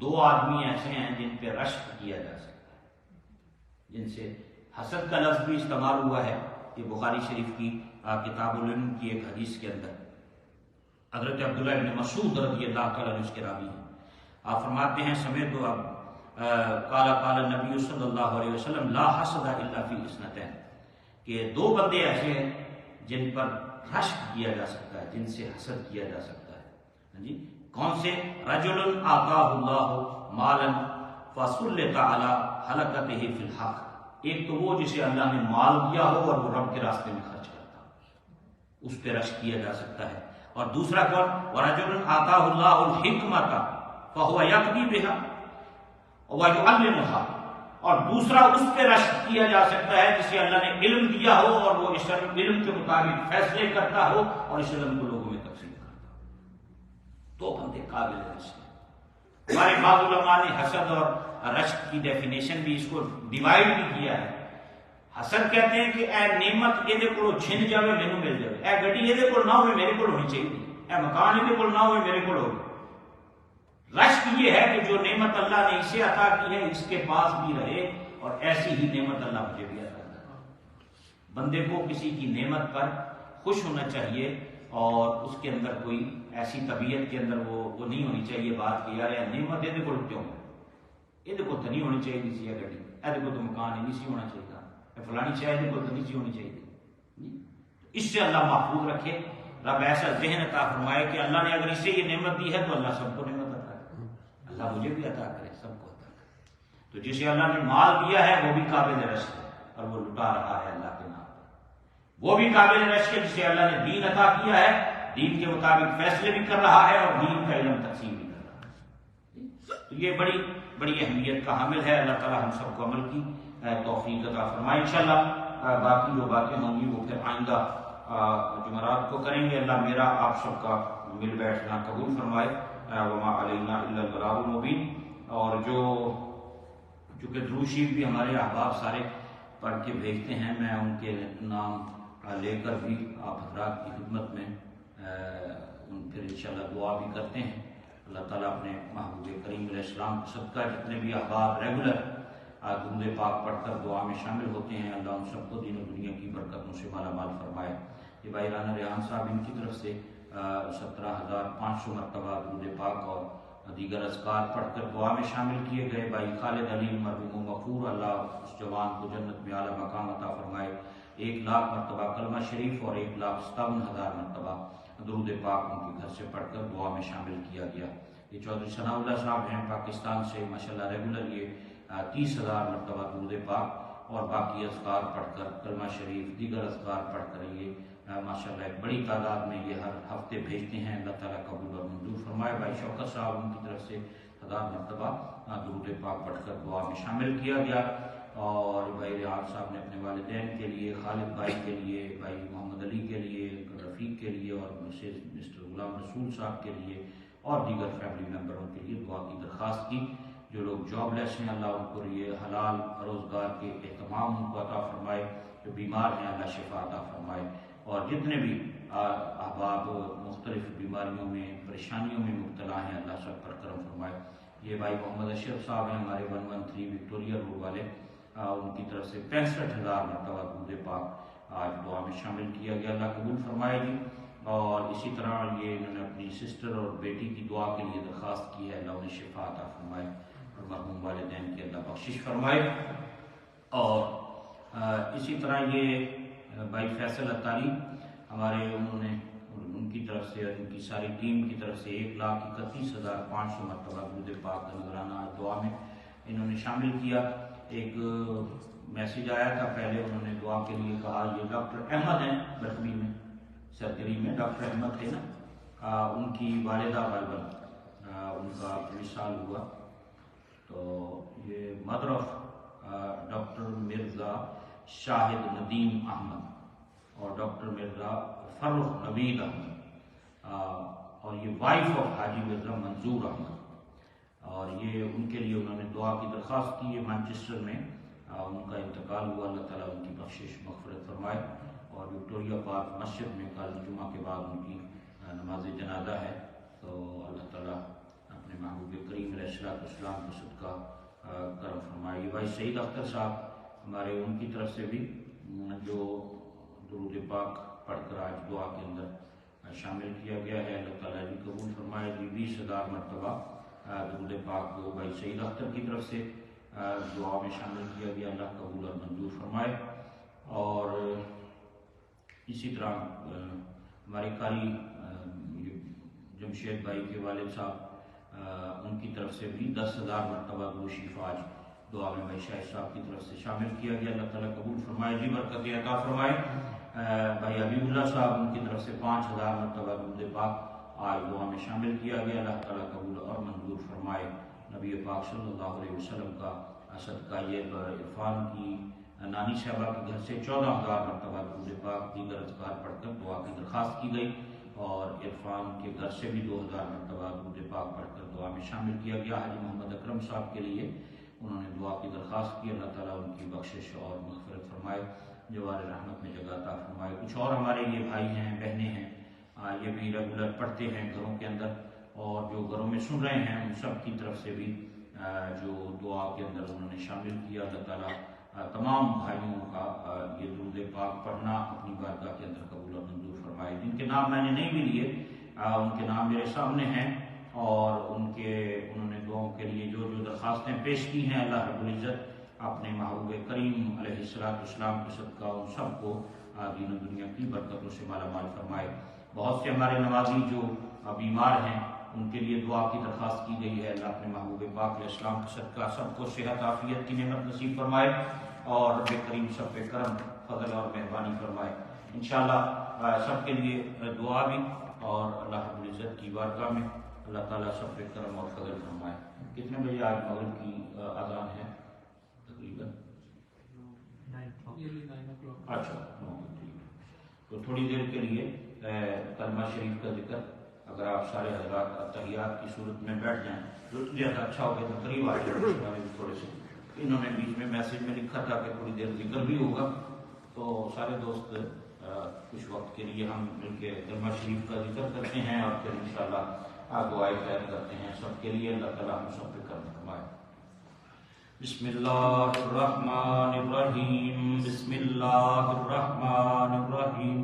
دو آدمی ایسے ہیں جن پہ رشک کیا جا سکتا ہے، جن سے حسد کا لفظ بھی استعمال ہوا ہے، یہ بخاری شریف کی کتاب العلم کی ایک حدیث کے اندر حضرت عبداللہ ابن مسعود رضی اللہ تعالیٰ عنہ اس کے راوی ہیں، آپ فرماتے ہیں سمیت اب قال النبی صلی اللہ علیہ وسلم لا حسد الا فی اثنتین، کہ دو بندے ایسے ہیں جن پر رشک کیا جا سکتا ہے، جن سے حسد کیا جا سکتا ہے جی، کون سے؟ رجل آتاہ اللہ مالا فسلط علی حلقتہ فی الحق، ایک تو وہ جسے اللہ نے مال دیا ہو اور وہ رب کے راستے میں خرچ کرتا ہو، اس پہ رشک کیا جا سکتا ہے، اور دوسرا کون؟ ورجل آتاہ اللہ الحکمۃ فہو یقضی بہا ویعلمھا، اور دوسرا اس پہ رشک کیا جا سکتا ہے جسے اللہ نے علم دیا ہو اور وہ اس علم کے مطابق فیصلے کرتا ہو اور اس علم کو لوگوں میں تقسیم کرتا ہو۔ دو بندے قابل رشک ہیں۔ ہمارے بعض علماء نے حسد اور رشک کی ڈیفینیشن بھی اس کو ڈیوائڈ بھی کیا ہے۔ حسد کہتے ہیں کہ اے نعمت یہ کو چھن جاوے مینوں مل جاوے، اے گڈی یہ کو نہ ہوئے میرے کو ہونی چاہیے، اے مکان یہ کو نہ ہوئے میرے کو ہوئے۔ رشک یہ ہے کہ جو نعمت اللہ نے اسے عطا کی ہے اس کے پاس بھی رہے، اور ایسی ہی نعمت اللہ مجھے بھی عطا کرے۔ بندے کو کسی کی نعمت پر خوش ہونا چاہیے، اور اس کے اندر کوئی ایسی طبیعت کے اندر وہ نہیں ہونی چاہیے بات کہ یار نعمت یہ کو کیوں، یہ تو نہیں ہونی چاہیے سی گڈی، یہ کو تو مکان ہی نہیں سی ہونا چاہیے، فلانی شاید یہ کو تو نہیں سی ہونی چاہیے۔ اس سے اللہ محفوظ رکھے، رب ایسا ذہن عطا فرمائے کہ اللہ نے اگر اسے یہ نعمت دی ہے تو اللہ سب کو نعمت عطا کرے، اللہ مجھے بھی عطا کرے، سب کو عطا کرے۔ تو جسے اللہ نے مال دیا ہے وہ بھی قابل رشک ہے، اور وہ لٹا رہا ہے اللہ کے نام پر، وہ بھی قابل رشک ہے جسے اللہ نے دین عطا کیا ہے، دین کے مطابق فیصلے بھی کر رہا ہے اور دین کا علم تقسیم بھی کر رہا ہے۔ تو یہ بڑی بڑی اہمیت کا حامل ہے۔ اللہ تعالی ہم سب کو عمل کی توفیق عطا فرمائے۔ انشاءاللہ باقی جو باتیں ہوں گی وہ پھر آئندہ جمعرات کو کریں گے۔ اللہ میرا آپ سب کا مل بیٹھنا قبول فرمائے۔ وما علینا الا البلاغ المبین۔ اور جو چونکہ درود شریف بھی ہمارے احباب سارے پڑھ کے بھیجتے ہیں، میں ان کے نام لے کر بھی آپ حضرات کی خدمت میں پھر انشاءاللہ دعا بھی کرتے ہیں۔ اللہ تعالیٰ اپنے محبوب کریم علیہ السلام کے صدقہ جتنے بھی احباب ریگولر درود پاک پڑھ کر دعا میں شامل ہوتے ہیں، اللہ ان سب کو دین و دنیا کی برکتوں سے مالا مال فرمائے۔ یہ بھائی رانا ریحان صاحب ان کی طرف سے 17,500 مرتبہ درود پاک اور دیگر اذکار پڑھ کر دعا میں شامل کیے گئے۔ بھائی خالد علی مرحوم مغفور، اللہ اس جوان کو جنت میں اعلیٰ مقام عطا فرمائے۔ 1,00,000 مرتبہ کلمہ شریف اور 1,57,000 مرتبہ درود پاک ان کے گھر سے پڑھ کر دعا میں شامل کیا گیا۔ یہ چودھری ثناء اللہ صاحب ہیں پاکستان سے، ماشاءاللہ ریگولر یہ 30,000 مرتبہ درود پاک اور باقی اذکار پڑھ کر کلمہ شریف دیگر اذکار پڑھ کر یہ ماشاءاللہ ایک بڑی تعداد میں یہ ہر ہفتے بھیجتے ہیں۔ اللہ تعالیٰ قبول اور منظور فرمائے۔ بھائی شوکت صاحب ان کی طرف سے 1000 مرتبہ درود پاک پڑھ کر دعا میں شامل کیا گیا۔ اور بھائی ریحان صاحب نے اپنے والدین کے لیے، خالد بھائی کے لیے، بھائی محمد علی کے لیے، رفیق کے لیے، اور مسٹر غلام رسول صاحب کے لیے اور دیگر فیملی ممبروں کے لیے دعا کی درخواست کی۔ جو لوگ جاب لیس ہیں اللہ ان کو یہ حلال روزگار کے اہتمام ان کو عطا فرمائے، جو بیمار ہیں اللہ شفا عطا فرمائے، اور جتنے بھی احباب مختلف بیماریوں میں پریشانیوں میں مبتلا ہیں اللہ سب پر کرم فرمائے۔ یہ بھائی محمد اشرف صاحب ہیں ہمارے 113 وکٹوریہ روڈ والے، ان کی طرف سے 65,000 مرتبہ درود پاک آج دعا میں شامل کیا گیا۔ اللہ قبول فرمائے جی۔ اور اسی طرح یہ انہوں نے اپنی سسٹر اور بیٹی کی دعا کے لیے درخواست کی ہے، اللہ انہیں شفا عطا فرمائے اور مرحوم والدین کی اللہ بخشش فرمائے۔ اور اسی طرح یہ بھائی فیصل اتاری ہمارے، انہوں نے ان کی طرف سے اور ان کی ساری ٹیم کی طرف سے 1,31,500 مرتبہ درود پاک کا نذرانہ دعا میں انہوں نے شامل کیا۔ ایک میسیج آیا تھا پہلے، انہوں نے دعا کے لیے کہا، یہ ڈاکٹر احمد ہیں برکوی میں سرجری میں، ڈاکٹر احمد تھے نا، ان کی والدہ غالباً ان کا وصال ہوا، تو یہ مدر آف ڈاکٹر مرزا شاہد ندیم احمد اور ڈاکٹر مرزا فرخ نوید احمد، اور یہ وائف آف حاجی مرزا منظور احمد، اور یہ ان کے لیے انہوں نے دعا کی درخواست کی ہے۔ مانچسٹر میں ان کا انتقال ہوا، اللہ تعالیٰ ان کی بخشش مغفرت فرمائے، اور وکٹوریہ پارک مسجد میں کل جمعہ کے بعد ان کی نماز جنازہ ہے، تو اللہ تعالیٰ اپنے محبوب کریم علیہ السلام کو صدقہ کرم فرمائے۔ یہ بھائی سعید اختر صاحب ہمارے، ان کی طرف سے بھی جو درود پاک پڑھ کر آج دعا کے اندر شامل کیا گیا ہے، اللہ تعالیٰ بھی قبول فرمائے۔ 20,000 مرتبہ درود پاک کو بھائی سعید اختر کی طرف سے دعا میں شامل کیا گیا، اللہ قبول اور منظور فرمائے۔ اور اسی طرح ہمارے قاری جمشید بھائی کے والد صاحب، ان کی طرف سے بھی 10,000 مرتبہ درود شریف آج دعا میں بھائی شاہد صاحب کی طرف سے شامل کیا گیا، اللہ تعالیٰ قبول فرمائے، جی برکت عطا فرمائے۔ بھائی حبیب اللہ صاحب، ان کی طرف سے 5,000 مرتبہ درود پاک آج دعا میں شامل کیا گیا، اللہ تعالیٰ قبول اور منظور فرمائے۔ نبی پاک صلی اللہ علیہ وسلم کا صدقہ یہ عرفان کی نانی صاحبہ کے گھر سے 14,000 مرتبہ درود پاک دیگر اذکار پڑھ کر دعا کی درخواست کی گئی، اور عرفان کے گھر سے بھی 2,000 مرتبہ درود پاک پڑھ کر دعا میں شامل کیا گیا۔ حاجی محمد اکرم صاحب کے لیے انہوں نے دعا کی درخواست کی، اللہ تعالیٰ ان کی بخشش اور مغفرت فرمائے، جوار رحمت میں جگہ عطا فرمائے۔ کچھ اور ہمارے یہ بھائی ہیں، بہنیں ہیں، یہ بھی ریگولر پڑھتے ہیں گھروں کے اندر، اور جو گھروں میں سن رہے ہیں ان سب کی طرف سے بھی جو دعا کے اندر انہوں نے شامل کیا، اللہ تعالیٰ تمام بھائیوں کا یہ درود پاک پڑھنا اپنی بارگاہ کے اندر قبول اور منظور فرمائے۔ جن کے نام میں نے نہیں بھی لیے، ان کے نام میرے سامنے ہیں، اور انہوں نے دعاؤں کے لیے جو درخواستیں پیش کی ہیں، اللہ رب العزت اپنے محبوب کریم علیہ السلام کے صدقہ ان سب کو دین و دنیا کی برکتوں سے مالا مال فرمائے۔ بہت سے ہمارے نوازی جو بیمار ہیں، ان کے لیے دعا کی درخواست کی گئی ہے، اللہ اپنے محبوب پاک علیہ السلام کے صدقہ سب کو صحت عافیت کی نعمت نصیب فرمائے، اور رب کریم سب پہ کرم فضل اور مہربانی فرمائے۔ انشاءاللہ سب کے لیے دعا بھی، اور اللہ رب العزت کی بارگاہ میں اللہ تعالیٰ سب پہ کرم اور فضل فرمائے۔ کتنے بجے آج مغرب کی اذان ہے؟ تقریباً 9 اچھا، تو تھوڑی دیر کے لیے کلمہ شریف کا ذکر، اگر آپ سارے حضرات تحیات کی صورت میں بیٹھ جائیں تو زیادہ اچھا ہو گیا، تو قریب آ جائے تھوڑے سے۔ انہوں نے بیچ میں میسیج میں لکھا تھا کہ تھوڑی دیر ذکر بھی ہوگا، تو سارے دوست کچھ وقت کے لیے ہم مل کے کلمہ شریف کا ذکر کرتے ہیں، اور پھر انشاءاللہ دعائیں خیر کرتے ہیں سب کے لیے، اللہ تعالیٰ ہم سب پہ کرم فرمائے۔ بسم اللہ الرحمن الرحیم، بسم اللہ الرحمن الرحیم،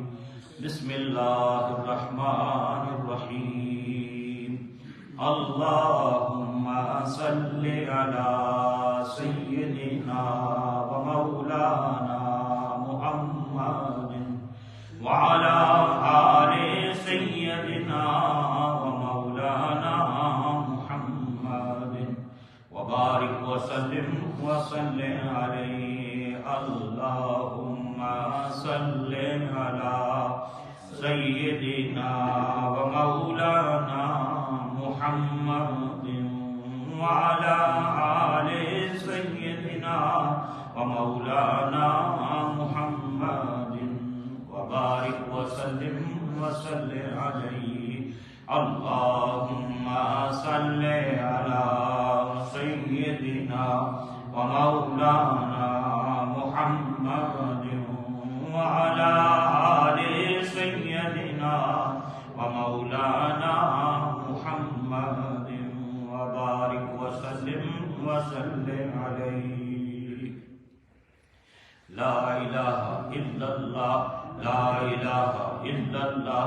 بسم اللہ الرحمن الرحیم۔ اللہم صلی علی سیدنا و مولانا محمد وعلی آل سیدنا و مولانا محمد وبارک وسلم علیہ۔ اللہم صلی علی سیدنا و مولانا محمد وعلی آل سیدنا و مولانا محمد وبارک وسلم علیہ۔ اللہم صلی علی سیدنا و مولانا محمد وعلی آل سیدنا و مولانا محمد وبارک وسلم علیہ۔ لا الہ الا اللہ، لا الہ الا اللہ،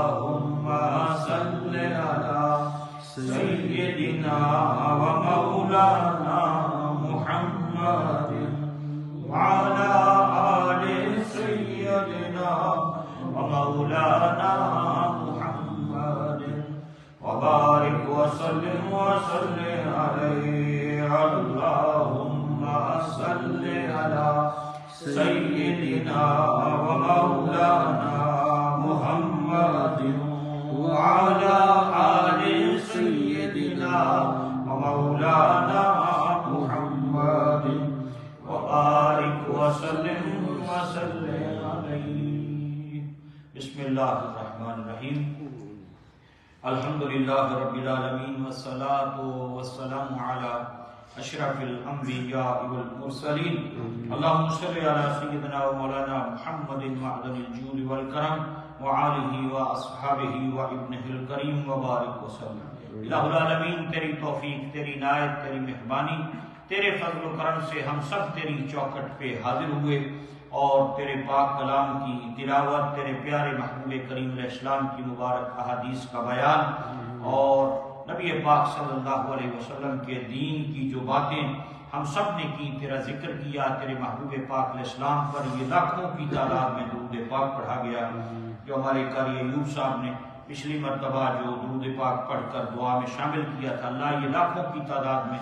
على سيدنا ومولانا محمد وعلى آل سيدنا ومولانا محمد وبارك وسلم عليه. بسم الله الرحمن الرحيم. الحمد لله رب العالمين والصلاة والسلام على اشرف الانبیاء والمرسلین. اللهم صل على سیدنا و مولانا محمد معدن الجود والکرم وآلہ واصحابہ وابنہ الکریم وبارک وسلم. الہ العالمین، تیری توفیق، تیری عنایت، تیری مہربانی، تیرے فضل و کرم سے ہم سب تیری چوکھٹ پہ حاضر ہوئے اور تیرے پاک کلام کی تلاوت، تیرے پیارے محبوب کریم علیہ السلام کی مبارک احادیث کا بیان اور نبی پاک صلی اللہ علیہ وسلم کے دین کی جو باتیں ہم سب نے کی، تیرا ذکر کیا، تیرے محبوب پاک علیہ السلام پر یہ لاکھوں کی تعداد میں درود پاک پڑھا گیا. جو ہمارے قاری ایوب صاحب نے پچھلی مرتبہ جو درود پاک پڑھ کر دعا میں شامل کیا تھا، اللہ یہ لاکھوں کی تعداد میں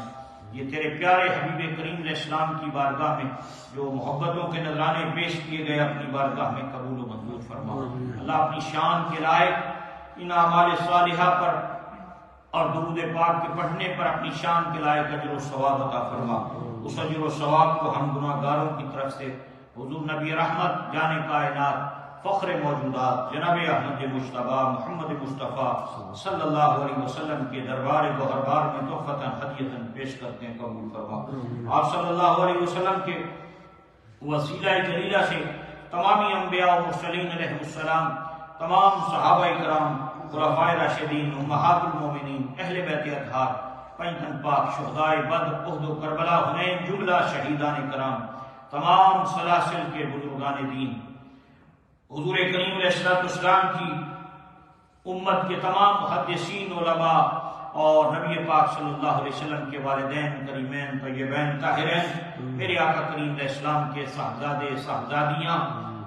یہ تیرے پیارے حبیب کریم علیہ السلام کی بارگاہ میں جو محبتوں کے نذرانے پیش کیے گئے اپنی بارگاہ میں قبول و منظور فرما. اللہ اپنی شان کے لائق ان اعمال صالحہ پر اور درود پاک کے پڑھنے پر اپنی شان کے لائق اجر و ثواب عطا فرما. اس اجر و ثواب کو ہم گناہ گاروں کی طرف سے حضور نبی رحمت، جان کائنات، فخر موجودات جناب احمد مجتبی محمد مصطفیٰ صلی اللہ علیہ وسلم کے دربار گوہربار میں تحفتاً ہدیتاً پیش کرتے ہیں، قبول فرما. آپ صلی اللہ علیہ وسلم کے وسیلہ جلیلہ سے تمامی انبیاء و مرسلین علیہ السلام، تمام صحابہ کرام، خلفائے راشدین، امہات المومنین، اہل بیت اطہار، پنجتن پاک، شہدائے بدر، احد و کربلا، حنین، جملہ شہیدان کرام، تمام سلاسل کے بزرگان دین، حضور کریم علیہ السلام کی امت کے تمام محدثین، علماء اور نبی پاک صلی اللہ علیہ وسلم کے والدین کریمین طیبین طاہرین، میرے آقا کریم علیہ السلام کے صاحبزادے صاحبزادیاں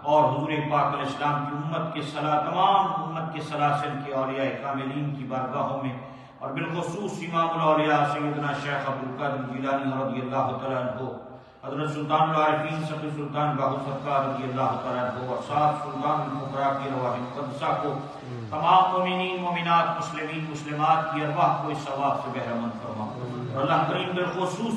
اور حضور پاک علیہ السلام کی امت کے تمام امت کے سلاسل کے اولیاء کاملین کی بارگاہوں میں، اور بالخصوص امام الاولیاء سیدنا شیخ عبدالقادر جیلانی رضی اللہ تعالیٰ عنہ، حضرت سلطان العارفین صفی سلطان باہو سرکار رضی اللہ تعالیٰ عنہ، اور ساتھ سلطان الفقراء کی ارواح مقدسہ کو، تمام مومنین مومنات مسلمین مسلمات کی ارواح کو اس ثواب سے بہرمند فرما. اور اللہ کریم بالخصوص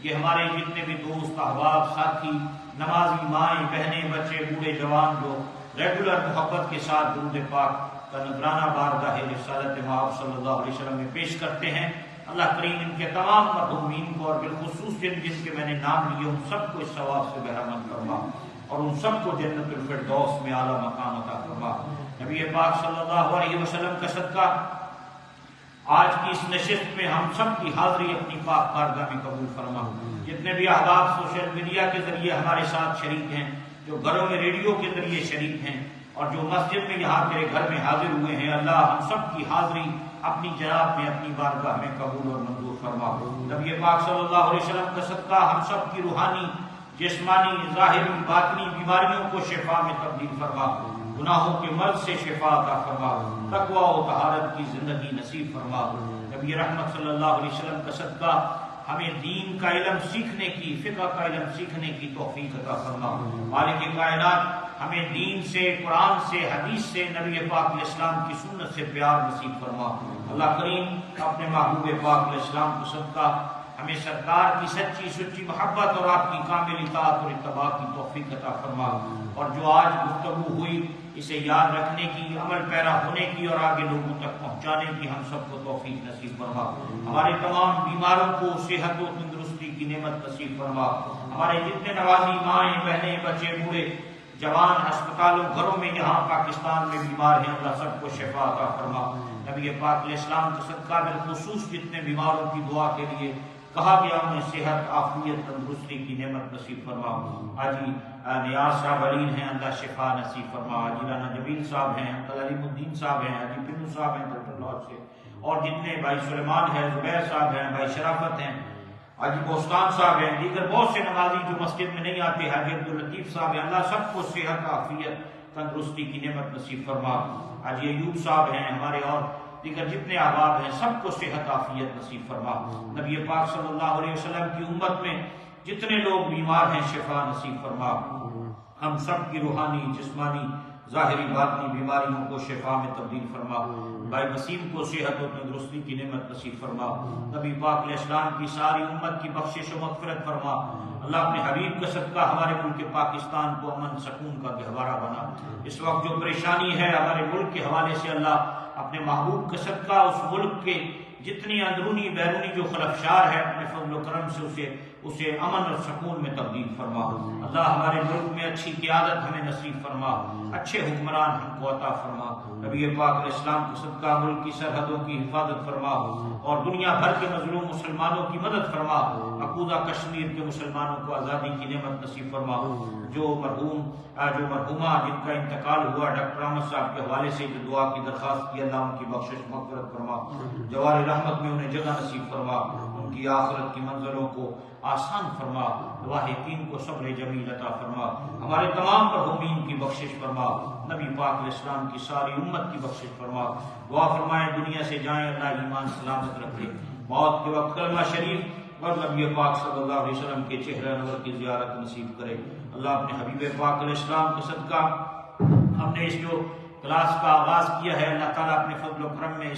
یہ ہمارے جتنے بھی دوست احباب ساتھی نمازی مائیں بہنیں بچے بوڑھے جوان جو ریگولر محبت کے ساتھ درود پاک کا نذرانہ بارگاہ رسالت مآب صلی اللہ علیہ وسلم میں پیش کرتے ہیں، اللہ کریم ان کے تمام مرحومین کو اور بالخصوص جن کے میں نے نام لیے ان سب کو اس ثواب سے بہرمند فرما اور ان سب کو جنت الفردوس میں اعلیٰ مقام عطا فرما. نبی پاک صلی اللہ علیہ وسلم کا صدقہ آج کی اس نشست میں ہم سب کی حاضری اپنی پاک بارگاہ میں قبول فرما. جتنے بھی احباب سوشل میڈیا کے ذریعے ہمارے ساتھ شریک ہیں، جو گھروں میں ریڈیو کے ذریعے شریک ہیں اور جو مسجد میں یہاں تیرے گھر میں حاضر ہوئے ہیں، اللہ ہم سب کی حاضری اپنی جناب میں اپنی بارگاہ میں قبول اور منظور فرما. نبی پاک صلی اللہ علیہ وسلم کا صدقہ ہم سب کی روحانی، جسمانی، ظاہری، باطنی بیماریوں کو شفا میں تبدیل فرما، گناہوں کے مرض سے شفا عطا فرما، تقوی و طہارت کی زندگی نصیب فرما. نبی رحمت صلی اللہ علیہ وسلم کا صدقہ ہمیں دین کا علم سیکھنے کی، فقہ کا علم سیکھنے کی توفیق عطا فرما. مالک کائنات ہمیں دین سے، قرآن سے، حدیث سے، نبی پاک علیہ السلام کی سنت سے پیار نصیب فرما. اللہ کریم اپنے محبوب پاک علیہ السلام کو صدقہ ہمیں سرکار کی سچی سچی محبت اور آپ کی کامل اطاعت اور اتباع کی توفیق عطا فرما. اور جو آج گفتگو ہوئی اسے یاد رکھنے کی، عمل پیرا ہونے کی اور آگے لوگوں تک پہنچانے کی ہم سب کو توفیق نصیب فرما. ہمارے تمام بیماروں کو صحت و تندرستی کی نعمت نصیب فرما. ہمارے جتنے نوازی مائیں بہنیں بچے بوڑھے جوان ہسپتالوں گھروں میں یہاں پاکستان میں بیمار ہیں، اللہ سب کو شفا عطا فرما. نبی پاک علیہ السلام کا صدقہ بالخصوص جتنے بیماروں کی دعا کے لیے کہا گیا انہیں صحت، عافیت، تندرستی کی نعمت نصیب فرما. حاجی نیاز صاحب علیم ہیں، اللہ شفا نصیب فرما. حاجی رانا جمیل صاحب ہیں، انکل علیم الدین صاحب ہیں، حاجی پنو صاحب ہیں ڈاکٹر لاہور سے، اور جتنے بھائی سلیمان ہیں، زبیر صاحب ہیں، بھائی شرافت ہیں، حاجی بوستان صاحب ہیں، دیگر بہت سے نمازی جو مسجد میں نہیں آتے، حاجی عبداللطیف صاحب ہیں، اللہ سب کو صحت، عافیت، تندرستی کی نعمت نصیب فرما. حاجی ایوب صاحب ہیں ہمارے، اور دیگر جتنے احباب ہیں سب کو صحت عافیت نصیب فرما. نبی پاک صلی اللہ علیہ وسلم کی امت میں جتنے لوگ بیمار ہیں شفا نصیب فرما، ہم سب کی روحانی جسمانی ظاہری باطنی بیماریوں کو شفا میں تبدیل فرما، بھائی وسیم کو صحت و تندرستی کی نعمت نصیب فرما، نبی پاک علیہ السلام کی ساری امت کی بخشش و مغفرت فرما، اللہ اپنے حبیب کا صدقہ ہمارے ملک پاکستان کو امن سکون کا گہوارہ بنا۔ اس وقت جو پریشانی ہے ہمارے ملک کے حوالے سے اللہ اپنے محبوب کا صدقہ اس ملک کے جتنی اندرونی بیرونی جو خلفشار ہے اپنے فضل و کرم سے اسے امن اور سکون میں تبدیل فرما۔ اللہ ہمارے ملک میں اچھی قیادت ہمیں نصیب فرما، اچھے حکمران ہم کو عطا فرما، نبی پاک علیہ السلام کے صدقہ ملک کی سرحدوں کی حفاظت فرما اور دنیا بھر کے مظلوم مسلمانوں کی مدد فرما، مقبوضہ کشمیر کے مسلمانوں کو آزادی کی نعمت نصیب فرما۔ جو مرحومہ جن کا انتقال ہوا ڈاکٹر احمد صاحب کے حوالے سے جو دعا کی درخواست کی، اللہ ان کی بخشش مغفرت فرما، جوار رحمت میں انہیں جگہ نصیب فرما، ان کی آخرت کی منزلوں کو آسان فرما، واحدین کو صبر جمیل عطا فرما، ہمارے تمام مرحومین کی بخشش فرما، نبی پاک علیہ السلام کی ساری امت کی بخشش فرما۔ دعا فرمائیں دنیا سے جائیں اللہ ایمان سلامت رکھے، موت کے وقت کلمہ شریف اور نبی پاک صلی اللہ علیہ وسلم کے چہرہ انور کی زیارت نصیب کرے۔ اللہ اپنے حبیب پاک علیہ السلام کے صدقہ ہم نے اس جو کلاس کا آغاز کیا ہے، اللہ تعالیٰ اپنے فضل و کرم میں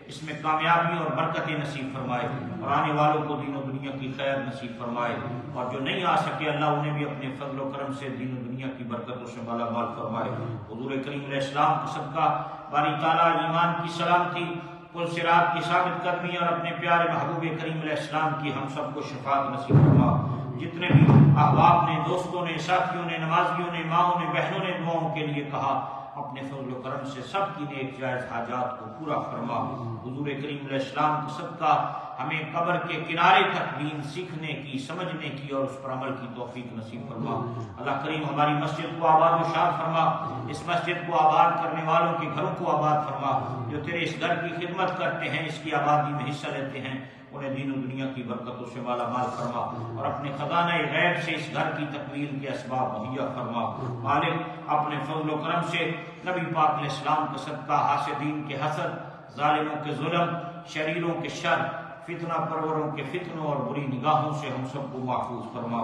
اس میں کامیابی اور برکتیں نصیب فرمائے اور آنے والوں کو دین و دنیا کی خیر نصیب فرمائے، اور جو نہیں آ سکے اللہ انہیں بھی اپنے فضل و کرم سے دین و دنیا کی برکتوں سے مالا مال فرمائے۔ حضور کریم علیہ السلام کا صدقہ باری تعالیٰ ایمان کی سلامتی، پل صراط کی ثابت قدمی اور اپنے پیارے محبوب کریم علیہ السلام کی ہم سب کو شفاعت نصیب فرما۔ جتنے بھی احباب نے، دوستوں نے، ساتھیوں نے، نمازیوں نے، ماؤں نے، بہنوں نے دعاؤں کے لیے کہا، اپنے فضل و کرم سے سب کی نیک جائز حاجات کو پورا فرما۔ حضور کریم علیہ السلام کا صدقہ ہمیں قبر کے کنارے تک دین سیکھنے کی، سمجھنے کی اور اس پر عمل کی توفیق نصیب فرما۔ اللہ کریم ہماری مسجد کو آباد و شاد فرما، اس مسجد کو آباد کرنے والوں کے گھروں کو آباد فرما، جو تیرے اس گھر کی خدمت کرتے ہیں، اس کی آبادی میں حصہ لیتے ہیں، انہیں دین و دنیا کی برکتوں سے مالا مال فرما اور اپنے خزانہ غیب سے اس گھر کی تکمیل کے اسباب مہیا فرما۔ مالک اپنے فضل و کرم سے نبی پاک علیہ السلام کا صدقہ حاسدین کے حسد، ظالموں کے ظلم، شریروں کے شر، فتنہ پروروں کے فتنوں اور بری نگاہوں سے ہم سب کو محفوظ فرما۔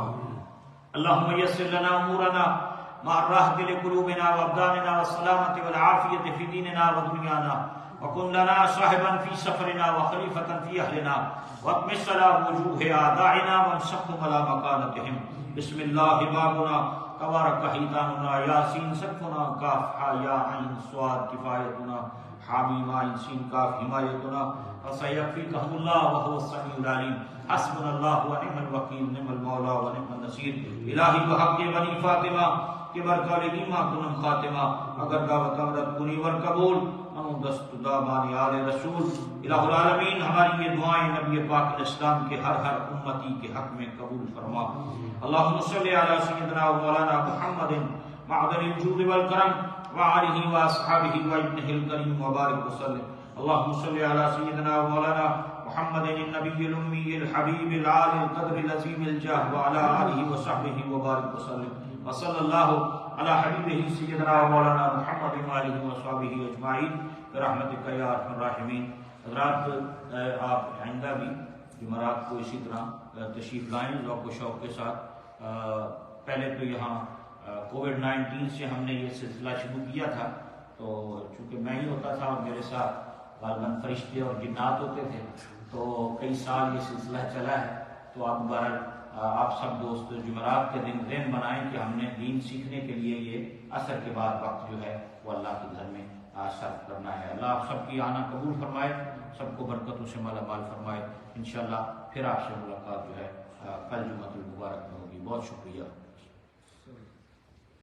اللہم یسر لنا امورنا مع الراحة لقلوبنا وابداننا والسلامة والعافية في ديننا ودنيانا، وكن لنا صاحبا في سفرنا وخليفة في أهلنا، واطمس على وجوه أعدائنا وانصرهم على مكانتهم۔ بسم الله بابنا تبارك حيتاننا، ياسين سقفنا، كاف حا يا عين صاد كفايتنا، حاميم عين سين كاف حمايتنا، فسيكفيكهم الله وهو السميع العليم۔ حسبنا الله ونعم الوكيل، نعم المولى ونعم النصير۔ الہی بحق بنی فاطمہ کے برکال ایمہ کنم خاتمہ، اگر دعوت امرت کنی ور قبول، منو دست دامان آل رسول۔ الہ العالمین ہماری یہ دعائیں نبی پاک علیہ السلام کے ہر امتی کے حق میں قبول فرما۔ اللہم صلی علی سیدنا و مولانا محمد معدن الجود والکرم وآلہ واصحابہ وابنہ الکریم وبارک وسلم۔ اللہم صلی علی سیدنا و مولانا محمد النبی الأمی الحبیب العالی القدر العظیم الجاہ وعلی آلہ وصحبہ وبارک وسلم، وصلی اللہ علی حبیبہ سیدنا و مولانا محمد وآلہ وصحبہ اجمعین برحمتک یا ارحم الراحمین۔ حضرات آپ آئندہ بھی جمعرات کو اسی طرح تشریف لائیں ذوق و شوق کے ساتھ۔ پہلے تو یہاں کووڈ-19 سے ہم نے یہ سلسلہ شروع کیا تھا، تو چونکہ میں ہی ہوتا تھا اور میرے ساتھ غالباً فرشتے اور جنات ہوتے تھے، تو کئی سال یہ سلسلہ چلا ہے۔ تو آپ سب دوست جمعرات کے دن ذہن بنائیں کہ ہم نے دین سیکھنے کے لیے یہ عصر کے بعد وقت جو ہے وہ اللہ کے گھر میں صرف کرنا ہے۔ اللہ آپ سب کی آنا قبول فرمائے، سب کو برکتوں سے مالا مال فرمائے۔ انشاءاللہ پھر آپ سے ملاقات جو ہے کل جمعۃ المبارک میں ہوگی۔ بہت شکریہ۔